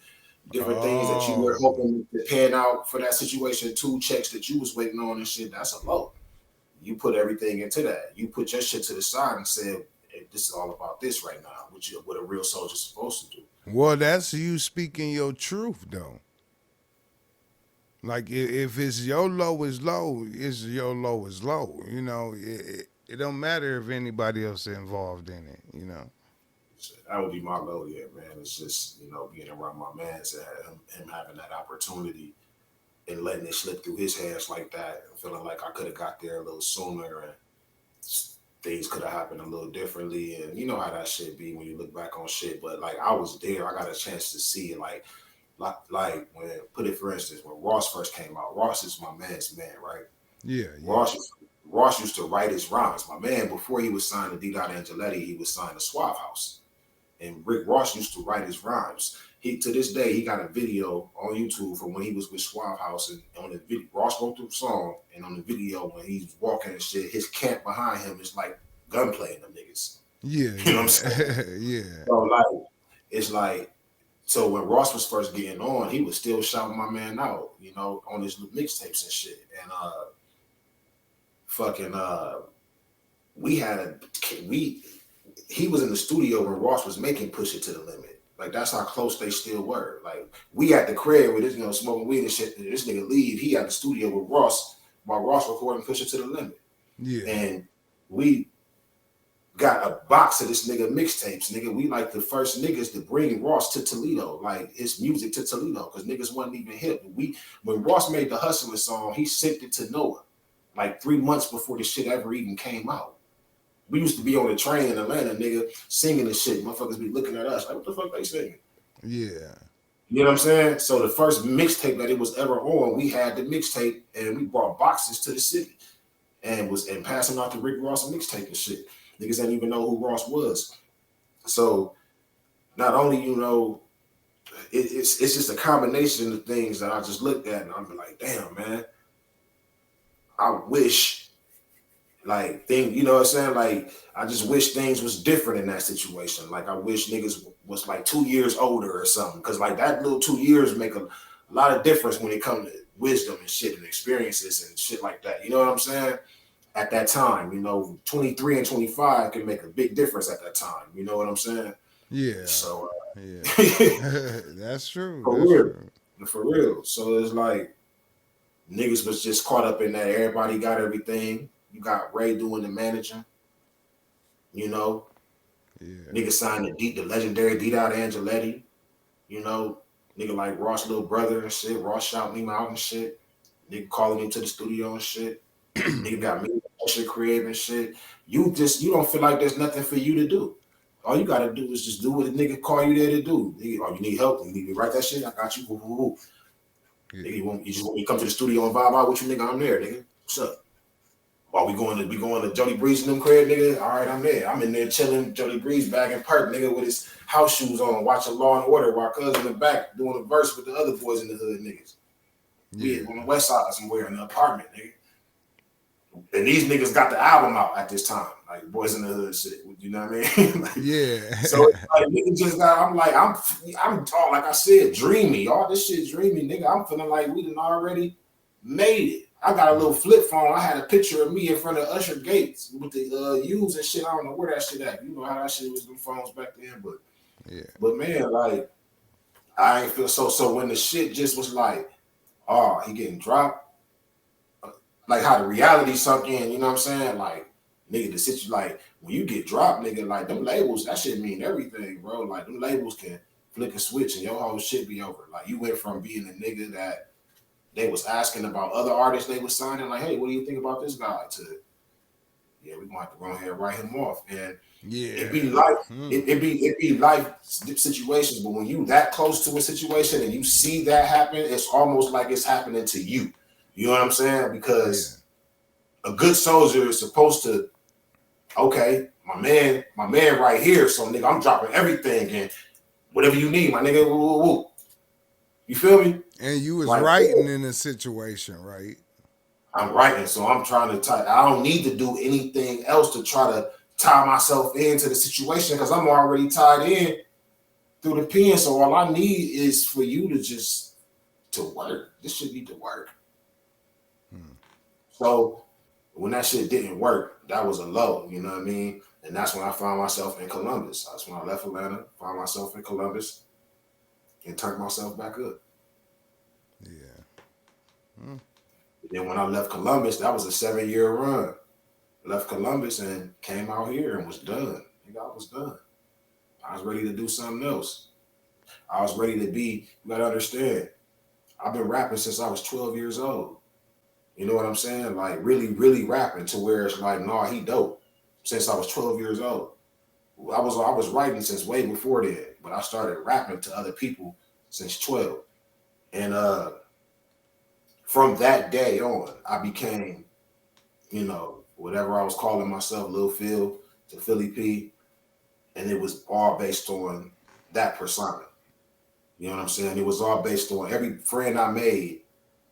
different things that you were Oh, hoping to pan out for that situation, two checks that you was waiting on and shit, that's a low. You put everything into that. You put your shit to the side and said, hey, this is all about this right now, what a real soldier's supposed to do. well, that's you speaking your truth though. Like if it's your low is low, it's your low is low. It don't matter if anybody else is involved in it. So that would be my low there, man. It's just, you know, being around my man, him having that opportunity and letting it slip through his hands like that and feeling like I could have got there a little sooner and things could have happened a little differently. And you know how that shit be when you look back on shit. But like I was there, I got a chance to see it. Like when put it for instance, when Ross first came out, Ross is my man's man, right? Yeah, yeah. Ross Ross used to write his rhymes. My man, before he was signed to D. Dot Angeletti, he was signed to Suave House. And Rick Ross used to write his rhymes. He to this day he got a video on YouTube from when he was with Suave House, and on the video Ross wrote the song, and on the video when he's walking and shit, his camp behind him is like gunplay in them niggas. Yeah, You know what I'm saying? yeah, yeah, So like it's like so when Ross was first getting on, he was still shouting my man out, you know, on his mixtapes and shit. And fucking we had a we he was in the studio when Ross was making Push It to the Limit. Like that's how close they still were. Like we at the crib with this, you know, smoking weed and shit. And this nigga leave. He at the studio with Ross while Ross recording Push It to the Limit. yeah. And we got a box of this nigga mixtapes, nigga. We like the first niggas to bring Ross to Toledo, like his music to Toledo, because niggas wasn't even hip. When Ross made the Hustling song, he sent it to Noah, like 3 months before the shit ever even came out. We used to be on the train in Atlanta, nigga, singing this shit. Motherfuckers be looking at us like, what the fuck they singing? Yeah. You know what I'm saying? So the first mixtape that it was ever on, we had the mixtape and we brought boxes to the city and passing out the Rick Ross mixtape and shit. Niggas didn't even know who Ross was. So not only, you know, it's just a combination of things that I just looked at and I'm like, damn, man, I wish you know what I'm saying? Like, I just wish things was different in that situation. Like, I wish niggas was like 2 years older or something. Cause like that little 2 years make a lot of difference when it comes to wisdom and shit and experiences and shit like that. You know what I'm saying? At that time, you know, 23 and 25 can make a big difference at that time. You know what I'm saying? Yeah. So, Yeah. That's true. for That's real, true. for real. So it's like niggas was just caught up in that. Everybody got everything. You got Ray doing the managing, you know. Yeah. Nigga signed the legendary D-Dot Angeletti, you know. Nigga like Ross' little brother and shit. Ross shouting him out and shit. Nigga calling him to the studio and shit. Nigga got me Usher crib and shit. You don't feel like there's nothing for you to do. All you gotta do is just do what a nigga call you there to do. Nigga, oh, you need help? You need me to write that shit? I got you. Woo, woo, woo. Yeah. Nigga, you just want me to come to the studio and vibe out with you, nigga? I'm there, nigga. What's up? While we going to Jody Breeze and them crib, nigga. All right, I'm there. I'm in there chilling, Jody Breeze back in Perk, nigga, with his house shoes on, watching Law and Order while cuz in the back doing a verse with the other boys in the hood, niggas. We Yeah. on the west side somewhere in the apartment, nigga. And these niggas got the album out at this time, like Boys in the Hood shit. You know what I mean? Like, Yeah. so it's like nigga just got. I'm talking like I said, dreamy. All this shit dreamy, nigga. I'm feeling like we done already made it. I got a little flip phone. I had a picture of me in front of Usher Gates with the U's and shit. I don't know where that shit at. You know how that shit was them phones back then, Yeah. but man, like I ain't feel so. So when the shit just was like, oh, he getting dropped. Like how the reality sunk in, you know what I'm saying? Like, nigga, the situation, like when you get dropped, nigga, like them labels, that shit mean everything, bro. Like them labels can flick a switch and your whole shit be over. Like you went from being a nigga that they was asking about other artists they was signing, like, hey, what do you think about this guy? To yeah, we gonna have to go ahead and write him off. And it be Yeah. life, it be life situations, but when you that close to a situation and you see that happen, it's almost like it's happening to you. You know what I'm saying? Because a good soldier is supposed to, okay, my man right here. So nigga, I'm dropping everything and whatever you need, my nigga. Woo, woo, woo. You feel me? And you was Like writing in a situation, right? I'm writing, so I'm trying to tie. I don't need to do anything else to try to tie myself into the situation because I'm already tied in through the pen. So all I need is for you to work. This shit need to work. So when that shit didn't work, that was a low, you know what I mean? And that's when I found myself in Columbus. That's when I left Atlanta, found myself in Columbus, and turned myself back up. Yeah. And then when I left Columbus, that was a 7-year run. Left Columbus and came out here and was done. I was done. I was ready to do something else. I was ready to be, you gotta understand, I've been rapping since I was 12 years old. You know what I'm saying? Like really, really rapping to where it's like, nah, he dope. Since I was 12 years old. I was writing since way before that, but I started rapping to other people since 12. And from that day on, I became, you know, whatever I was calling myself, Lil Phil to Philly P. and it was all based on that persona. You know what I'm saying? It was all based on every friend I made,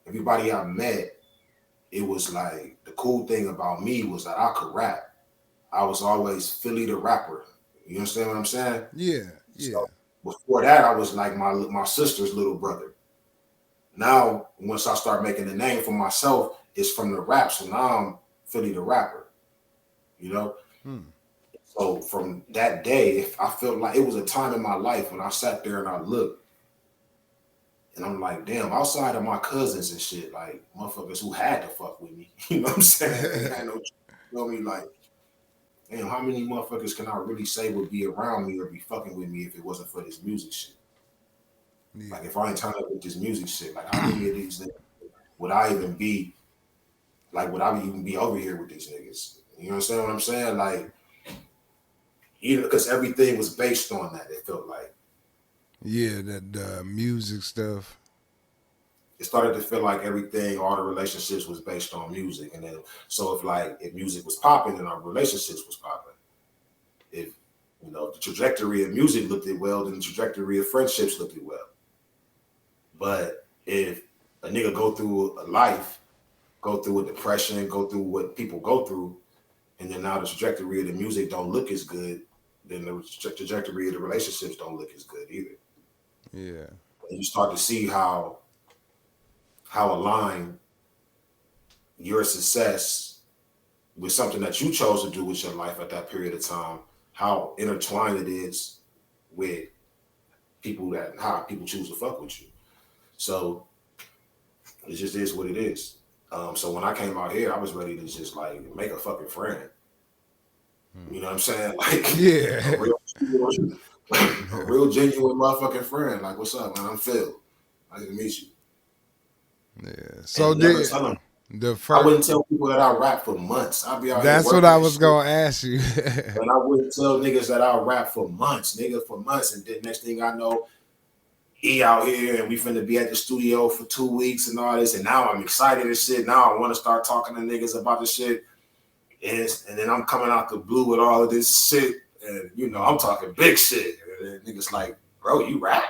everybody I met. It was like the cool thing about me was that I could rap. I was always Philly the rapper. You understand what I'm saying? Yeah, yeah. So before that, I was like my sister's little brother. Now, once I start making a name for myself, it's from the rap. So now I'm Philly the rapper. You know. Hmm. So from that day, if I felt like it was a time in my life when I sat there and I looked, and I'm like, damn, outside of my cousins and shit, like motherfuckers who had to fuck with me. You know what I'm saying? They had no, you know me, like, damn, how many motherfuckers can I really say would be around me or be fucking with me if it wasn't for this music shit? Yeah. Like, if I ain't trying to with this music shit, like, how many of these niggas would I even be, like, would I even be over here with these niggas? You understand what I'm saying? Like, you know, because everything was based on that, it felt like. Yeah, that music stuff. It started to feel like everything, all the relationships was based on music. And then, so if music was popping, then our relationships was popping. If, you know, the trajectory of music looked it well, then the trajectory of friendships looked it well. But if a nigga go through a life, go through a depression, go through what people go through, and then now the trajectory of the music don't look as good, then the trajectory of the relationships don't look as good either. Yeah. And you start to see how aligned your success with something that you chose to do with your life at that period of time, how intertwined it is with people that how people choose to fuck with you. So it just is what it is. So when I came out here, I was ready to just like make a fucking friend. You know what I'm saying? Like a Yeah. real, a real genuine motherfucking friend. Like, what's up, man? I'm Phil. Nice to meet you. Yeah. So And never did tell them. the I first. wouldn't tell people that I rap for months. I'd be out here That's what working I and was shit. gonna ask you. And I wouldn't tell niggas that I rap for months, nigga, for months. And then next thing I know, he out here and we finna be at the studio for 2 weeks and all this. And now I'm excited and shit. Now I want to start talking to niggas about the shit. And then I'm coming out the blue with all of this shit. And, you know, I'm talking big shit. And then niggas like, bro, you rap?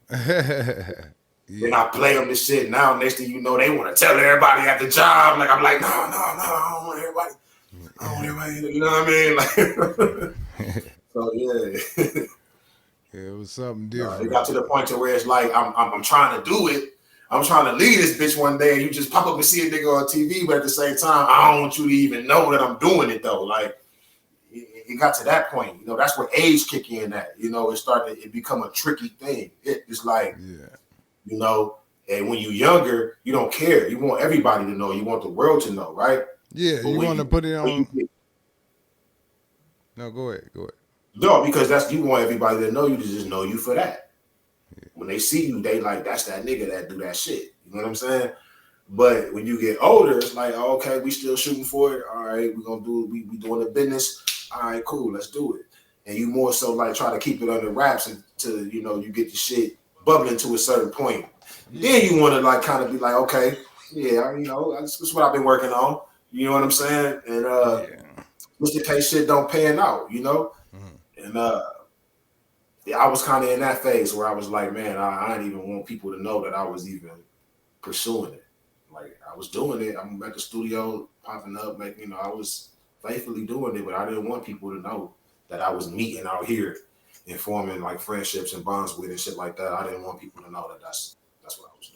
Then Yeah. I play them this shit. Now, next thing you know, they want to tell everybody at the job. Like, I'm like, no, I don't want everybody. I don't want everybody. You know what I mean? Like, so, yeah. It was something No, it got different. to the point to where it's like I'm trying to do it. I'm trying to lead this bitch one day, and you just pop up and see a nigga on TV, but at the same time, I don't want you to even know that I'm doing it though. Like it got to that point, you know. That's where age kick in. At it become a tricky thing. It's like Yeah. you know, and when you're younger, you don't care. You want everybody to know. You want the world to know, right? Yeah. But You want to put it when you on? get No, go ahead. Go ahead. no, because that's you want everybody to know you to just know you for that. When they see you, they like that's that nigga that do that shit. You know what I'm saying? But when you get older, it's like, oh, okay, we still shooting for it. All right, we're gonna do it. We doing the business. All right, cool, let's do it. And you more so like try to keep it under wraps until you know you get the shit bubbling to a certain point. Then you want to like kind of be like, okay, yeah, you know, that's what I've been working on. You know what I'm saying? And Yeah. just in case shit don't pan out, you know. Mhm. And yeah, I was kind of in that phase where I was like, man, I didn't even want people to know that I was even pursuing it. Like I was doing it. I'm at the studio popping up, like you know, I was faithfully doing it, but I didn't want people to know that I was meeting out here and forming like friendships and bonds with and shit like that. I didn't want people to know that that's what I was doing.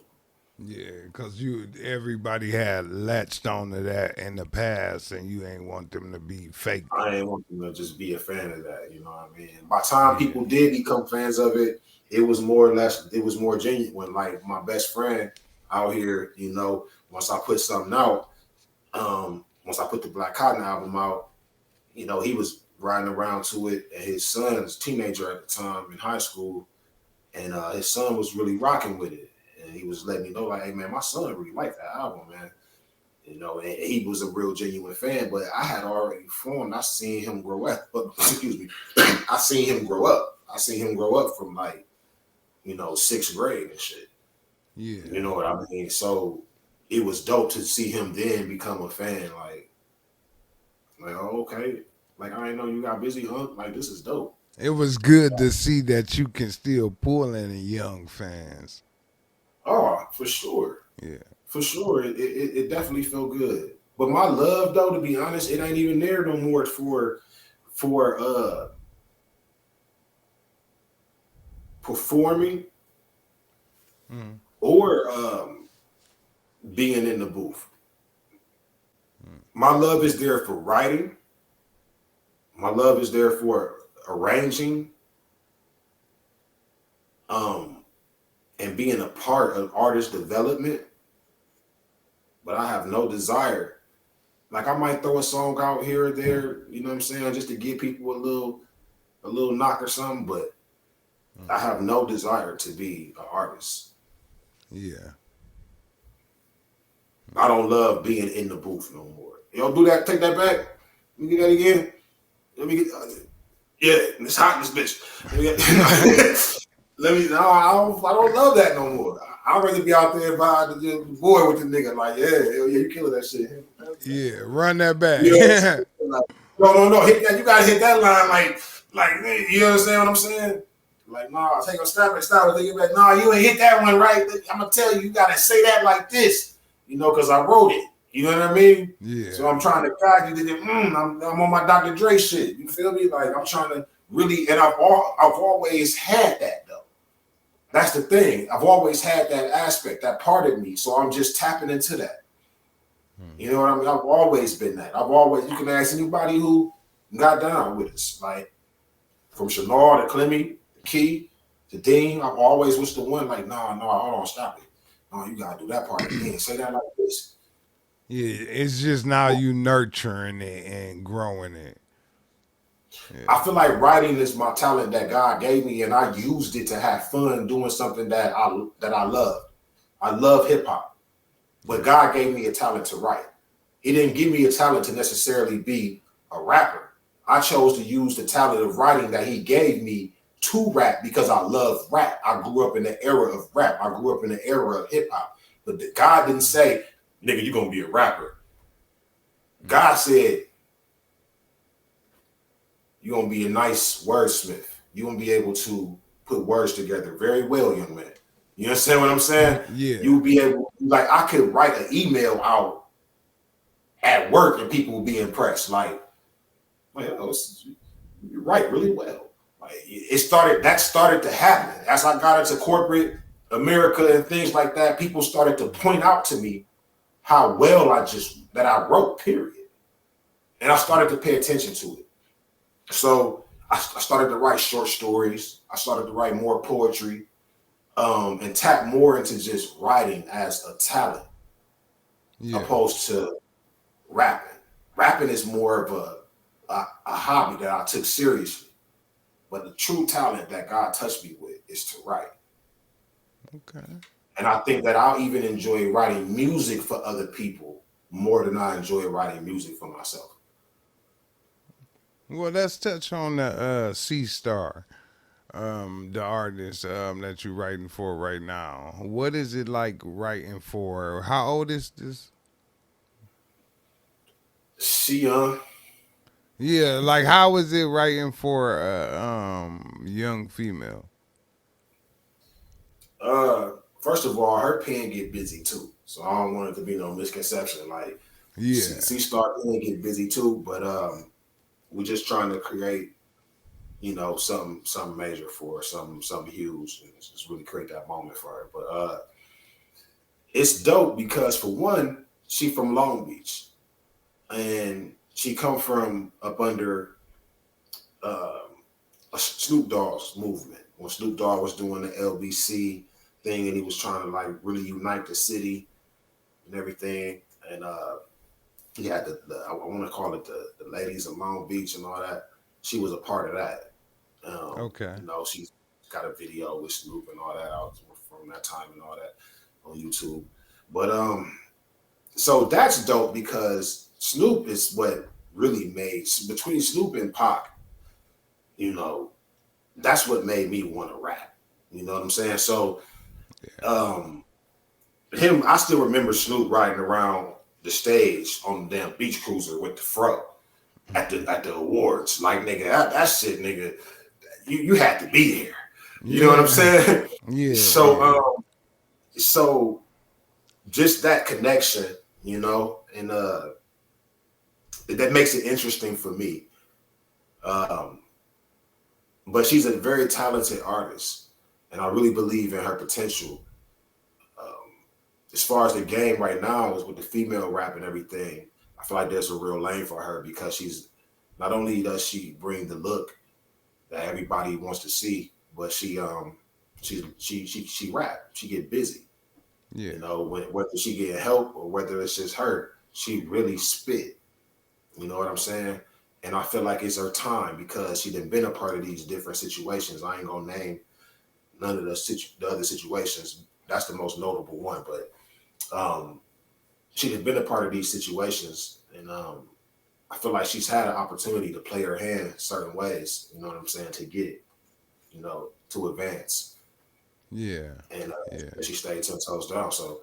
Yeah, cause everybody had latched onto that in the past, and you ain't want them to be fake. I didn't want them to just be a fan of that, you know what I mean? By the time Yeah. people did become fans of it, it was more or less, it was more genuine. Like my best friend out here, you know, once I put something out, once I put the Black Cotton album out, you know, he was riding around to it, and his son's teenager at the time in high school, and his son was really rocking with it, and he was letting me know, like, hey man, my son really liked that album, man. You know, and he was a real genuine fan, but I had already formed. I seen him grow up. But excuse me, I seen him grow up. I seen him grow up from like, you know, sixth grade and shit. You Yeah. know what I mean? So it was dope to see him then become a fan. Like, oh, okay. Like I didn't know you got busy, huh? Like this is dope. It was good to see that you can still pull in young fans. Oh, for sure. Yeah. For sure. It definitely felt good. But my love though, to be honest, it ain't even there no more for performing Mm. or being in the booth. My love is there for writing. My love is there for arranging, um, and being a part of artist development. But I have no desire. Like I might throw a song out here or there, you know what I'm saying, just to give people a little knock or something. But I have no desire to be an artist. Yeah. I don't love being in the booth no more. Y'all do that? Take that back. Let me get that again. Let me get. Yeah, it's hot in this bitch. Let me get, let me. No, I don't love that no more. I'd rather be out there by the boy with the nigga. Like, yeah, hell yeah, you killing that shit. Yeah. Run that back. You know what I'm saying? Like, no. Hit that. You gotta hit that line. Like, you understand what I'm saying? Like, nah, take a stop and stop. Take it back. Nah, you ain't hit that one right. I'm gonna tell you, you gotta say that like this. You know, because I wrote it. You know what I mean? Yeah. So I'm trying to guide you to the. I'm on my Dr. Dre shit. You feel me? Like I'm trying to really, and I've always had that though. That's the thing. I've always had that aspect, that part of me. So I'm just tapping into that. You know what I mean? I've always been that. You can ask anybody who got down with us. Like from Shannar to Clemmy, to Key, to Dean, I've always was the one like, no, hold on, stop it. No, you gotta do that part again. Say that like this. Yeah. It's just now you nurturing it and growing it. Yeah. I feel like writing is my talent that God gave me, and I used it to have fun doing something that I love. I love hip hop, but God gave me a talent to write. He didn't give me a talent to necessarily be a rapper. I chose to use the talent of writing that he gave me to rap because I love rap. I grew up in the era of rap. I grew up in the era of hip hop. But God didn't say, nigga, you're going to be a rapper. God said, you're going to be a nice wordsmith. You're going to be able to put words together very well, young man. You understand what I'm saying? Yeah. You'll be able, like, I could write an email out at work and people will be impressed. Like oh, you write really well. Like that started to happen. As I got into corporate America and things like that, people started to point out to me how well that I wrote, period. And I started to pay attention to it. So I started to write short stories. I started to write more poetry, and tap more into just writing as a talent, opposed to rapping. Rapping is more of a hobby that I took seriously. But the true talent that God touched me with is to write. Okay. And I think that I'll even enjoy writing music for other people more than I enjoy writing music for myself. Well, let's touch on the C Star, the artist that you're writing for right now. What is it like writing for? How old is this? She Yeah, like how is it writing for a young female? First of all, her pen get busy too. So I don't want it to be no misconception. Like Yeah. she start pen get busy too, but we're just trying to create, something major for her, something huge, and just really create that moment for her. But it's dope because for one, she from Long Beach, and she come from up under Snoop Dogg's movement when Snoop Dogg was doing the LBC thing, and he was trying to like really unite the city and everything. And he had I want to call it the ladies of Long Beach and all that. She was a part of that. Okay. She's got a video with Snoop and all that out from that time and all that on YouTube. But so that's dope because Snoop is what really made between Snoop and Pac, that's what made me want to rap. You know what I'm saying? So I still remember Snoop riding around the stage on the damn beach cruiser with the fro at the awards. Like nigga, that shit, nigga. you had to be there. You know what I'm Yeah. saying? Yeah. So Yeah. so just that connection, and that makes it interesting for me. Um, but she's a very talented artist, and I really believe in her potential. Um, as far as the game right now is with the female rap and everything, I feel like there's a real lane for her because she's not only does she bring the look that everybody wants to see, but she rap, she get busy. Yeah. Whether she get help or whether it's just her, she really spit. You know what I'm saying? And I feel like it's her time because she done been a part of these different situations. I ain't gonna name none of the other situations. That's the most notable one, but um, she done been a part of these situations, and I feel like she's had an opportunity to play her hand certain ways. You know what I'm saying? To get it, to advance, Yeah. and Yeah. she stayed 10 toes down. So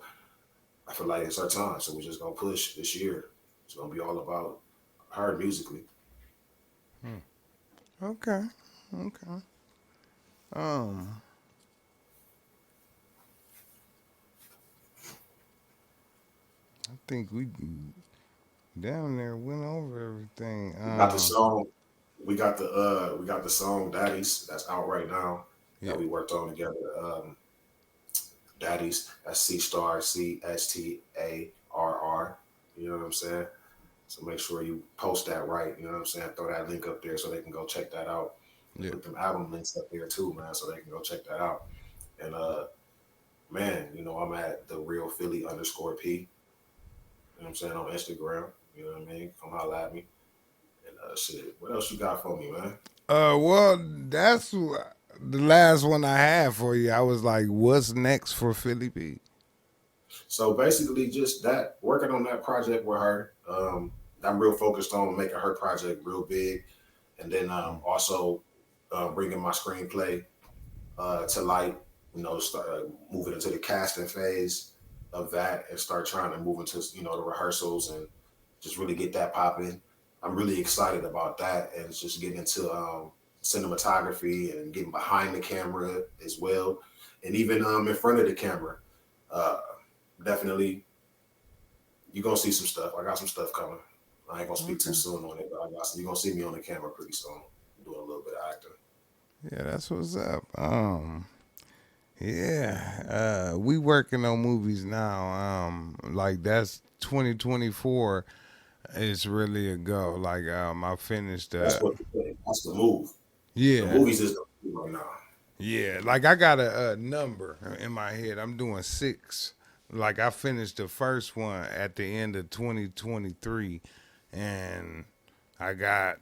I feel like it's her time. So we're just gonna push this year. It's gonna be all about her musically. Hmm. Okay. Okay. Um, I think we down there went over everything. We got the song. We got the song "Daddies" that's out right now Yeah. that we worked on together. "Daddies" that's CStarR. You know what I'm saying? So make sure you post that right. You know what I'm saying? Throw that link up there so they can go check that out, and Yeah. put them album links up there too, man, so they can go check that out. And man, I'm at the real Philly underscore P. You know what I'm saying, on Instagram. You know what I mean? Come holla at me. And shit, what else you got for me, man? Well, that's the last one I had for you. I was like, what's next for Philly P? So basically, just that working on that project with her. I'm real focused on making her project real big, and then Mm. also bringing my screenplay to light. Start moving into the casting phase of that, and start trying to move into the rehearsals and just really get that popping. I'm really excited about that, and it's just getting into cinematography and getting behind the camera as well, and even in front of the camera. Uh, Definitely, you're gonna see some stuff. I got some stuff coming. I ain't gonna speak too Okay. soon on it, but you're gonna see me on the camera pretty soon, doing a little bit of acting. Yeah, that's what's up. Yeah, we working on movies now. Like that's 2024 is really a go. Like, I finished. That's the move. The Yeah, movies is the move right now. yeah. Like I got a number in my head. I'm doing six. Like I finished the first one at the end of 2023, and I got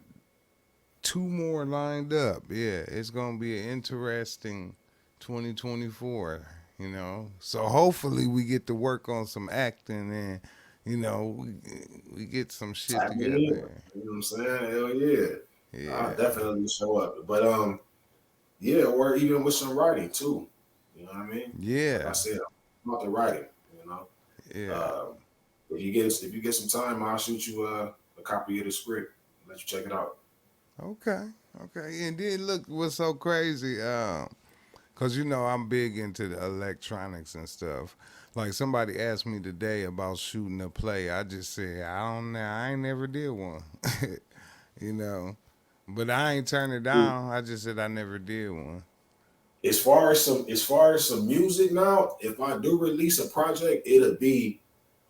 two more lined up. Yeah, it's gonna be an interesting 2024. So hopefully we get to work on some acting and we get some shit Tap me in. You together. know what I'm saying? Hell yeah. I'll Yeah, definitely show up. But yeah, or even with some writing too. You know what I mean? Like I yeah, said, I'm about the writing, you know. yeah. Um, if you get some time, I'll shoot you a copy of the script. Let you check it out. Okay, okay. And then look, what's so crazy? Cause I'm big into the electronics and stuff. Like somebody asked me today about shooting a play. I just said I don't know. I ain't never did one. you know. But I ain't turned it down. I just said I never did one. As far as some music now, if I do release a project, it'll be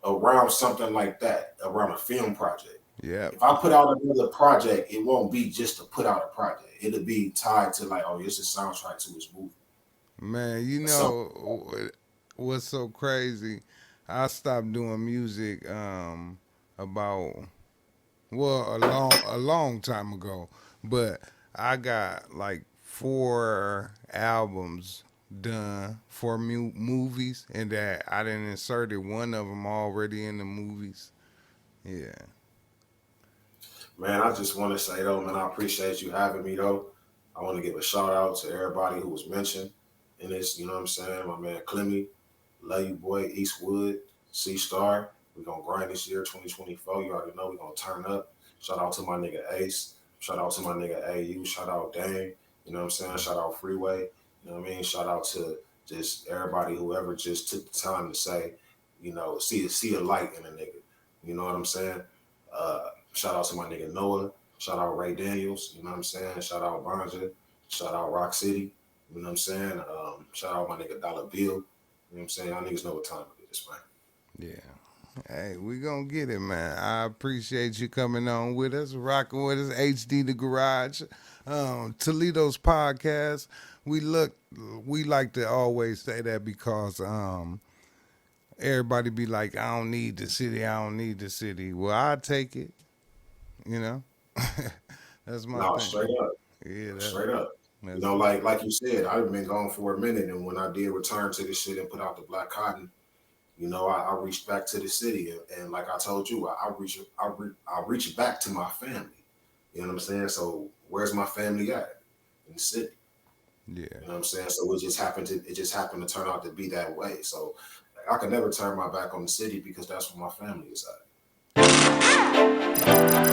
around something like that, around a film project. Yep. If I put out another project, it won't be just to put out a project. It'll be tied to like, oh, this is a soundtrack to this movie Man, or something. what's so crazy? I stopped doing music about a long time ago, but I got like four albums done for movies, and that I didn't inserted one of them already in the movies. Yeah, Man, I just want to say though, man, I appreciate you having me though. I want to give a shout out to everybody who was mentioned in this. You know what I'm saying? My man Clemmy, love you boy, Eastwood, C Star. We're gonna grind this year, 2024. You already know we're gonna turn up. Shout out to my nigga Ace. Shout out to my nigga AU. Shout out Dane. You know what I'm saying? Shout out Freeway. You know what I mean? Shout out to just everybody, whoever just took the time to say, see a light in a nigga. You know what I'm saying? Shout out to my nigga Noah. Shout out Ray Daniels. You know what I'm saying? Shout out Banja. Shout out Rock City. You know what I'm saying? Shout out my nigga Dollar Bill. You know what I'm saying? Y'all niggas know what time it is, man. Yeah. Hey, we gonna get it, man. I appreciate you coming on with us, rocking with us. HD the Garage, Toledo's podcast. We look, we like to always say that because everybody be like, I don't need the city, I don't need the city. Well, I take it, you know. That's my No, thing. straight up. Yeah, Straight up. that's Like you said, I've been gone for a minute, and when I did return to this shit and put out the Black Cotton, I reached back to the city, and like I told you, I reach back to my family. You know what I'm saying? So where's my family at? In the city. yeah. You know what I'm saying? So it just happened to turn out to be that way. So I could never turn my back on the city because that's where my family is at.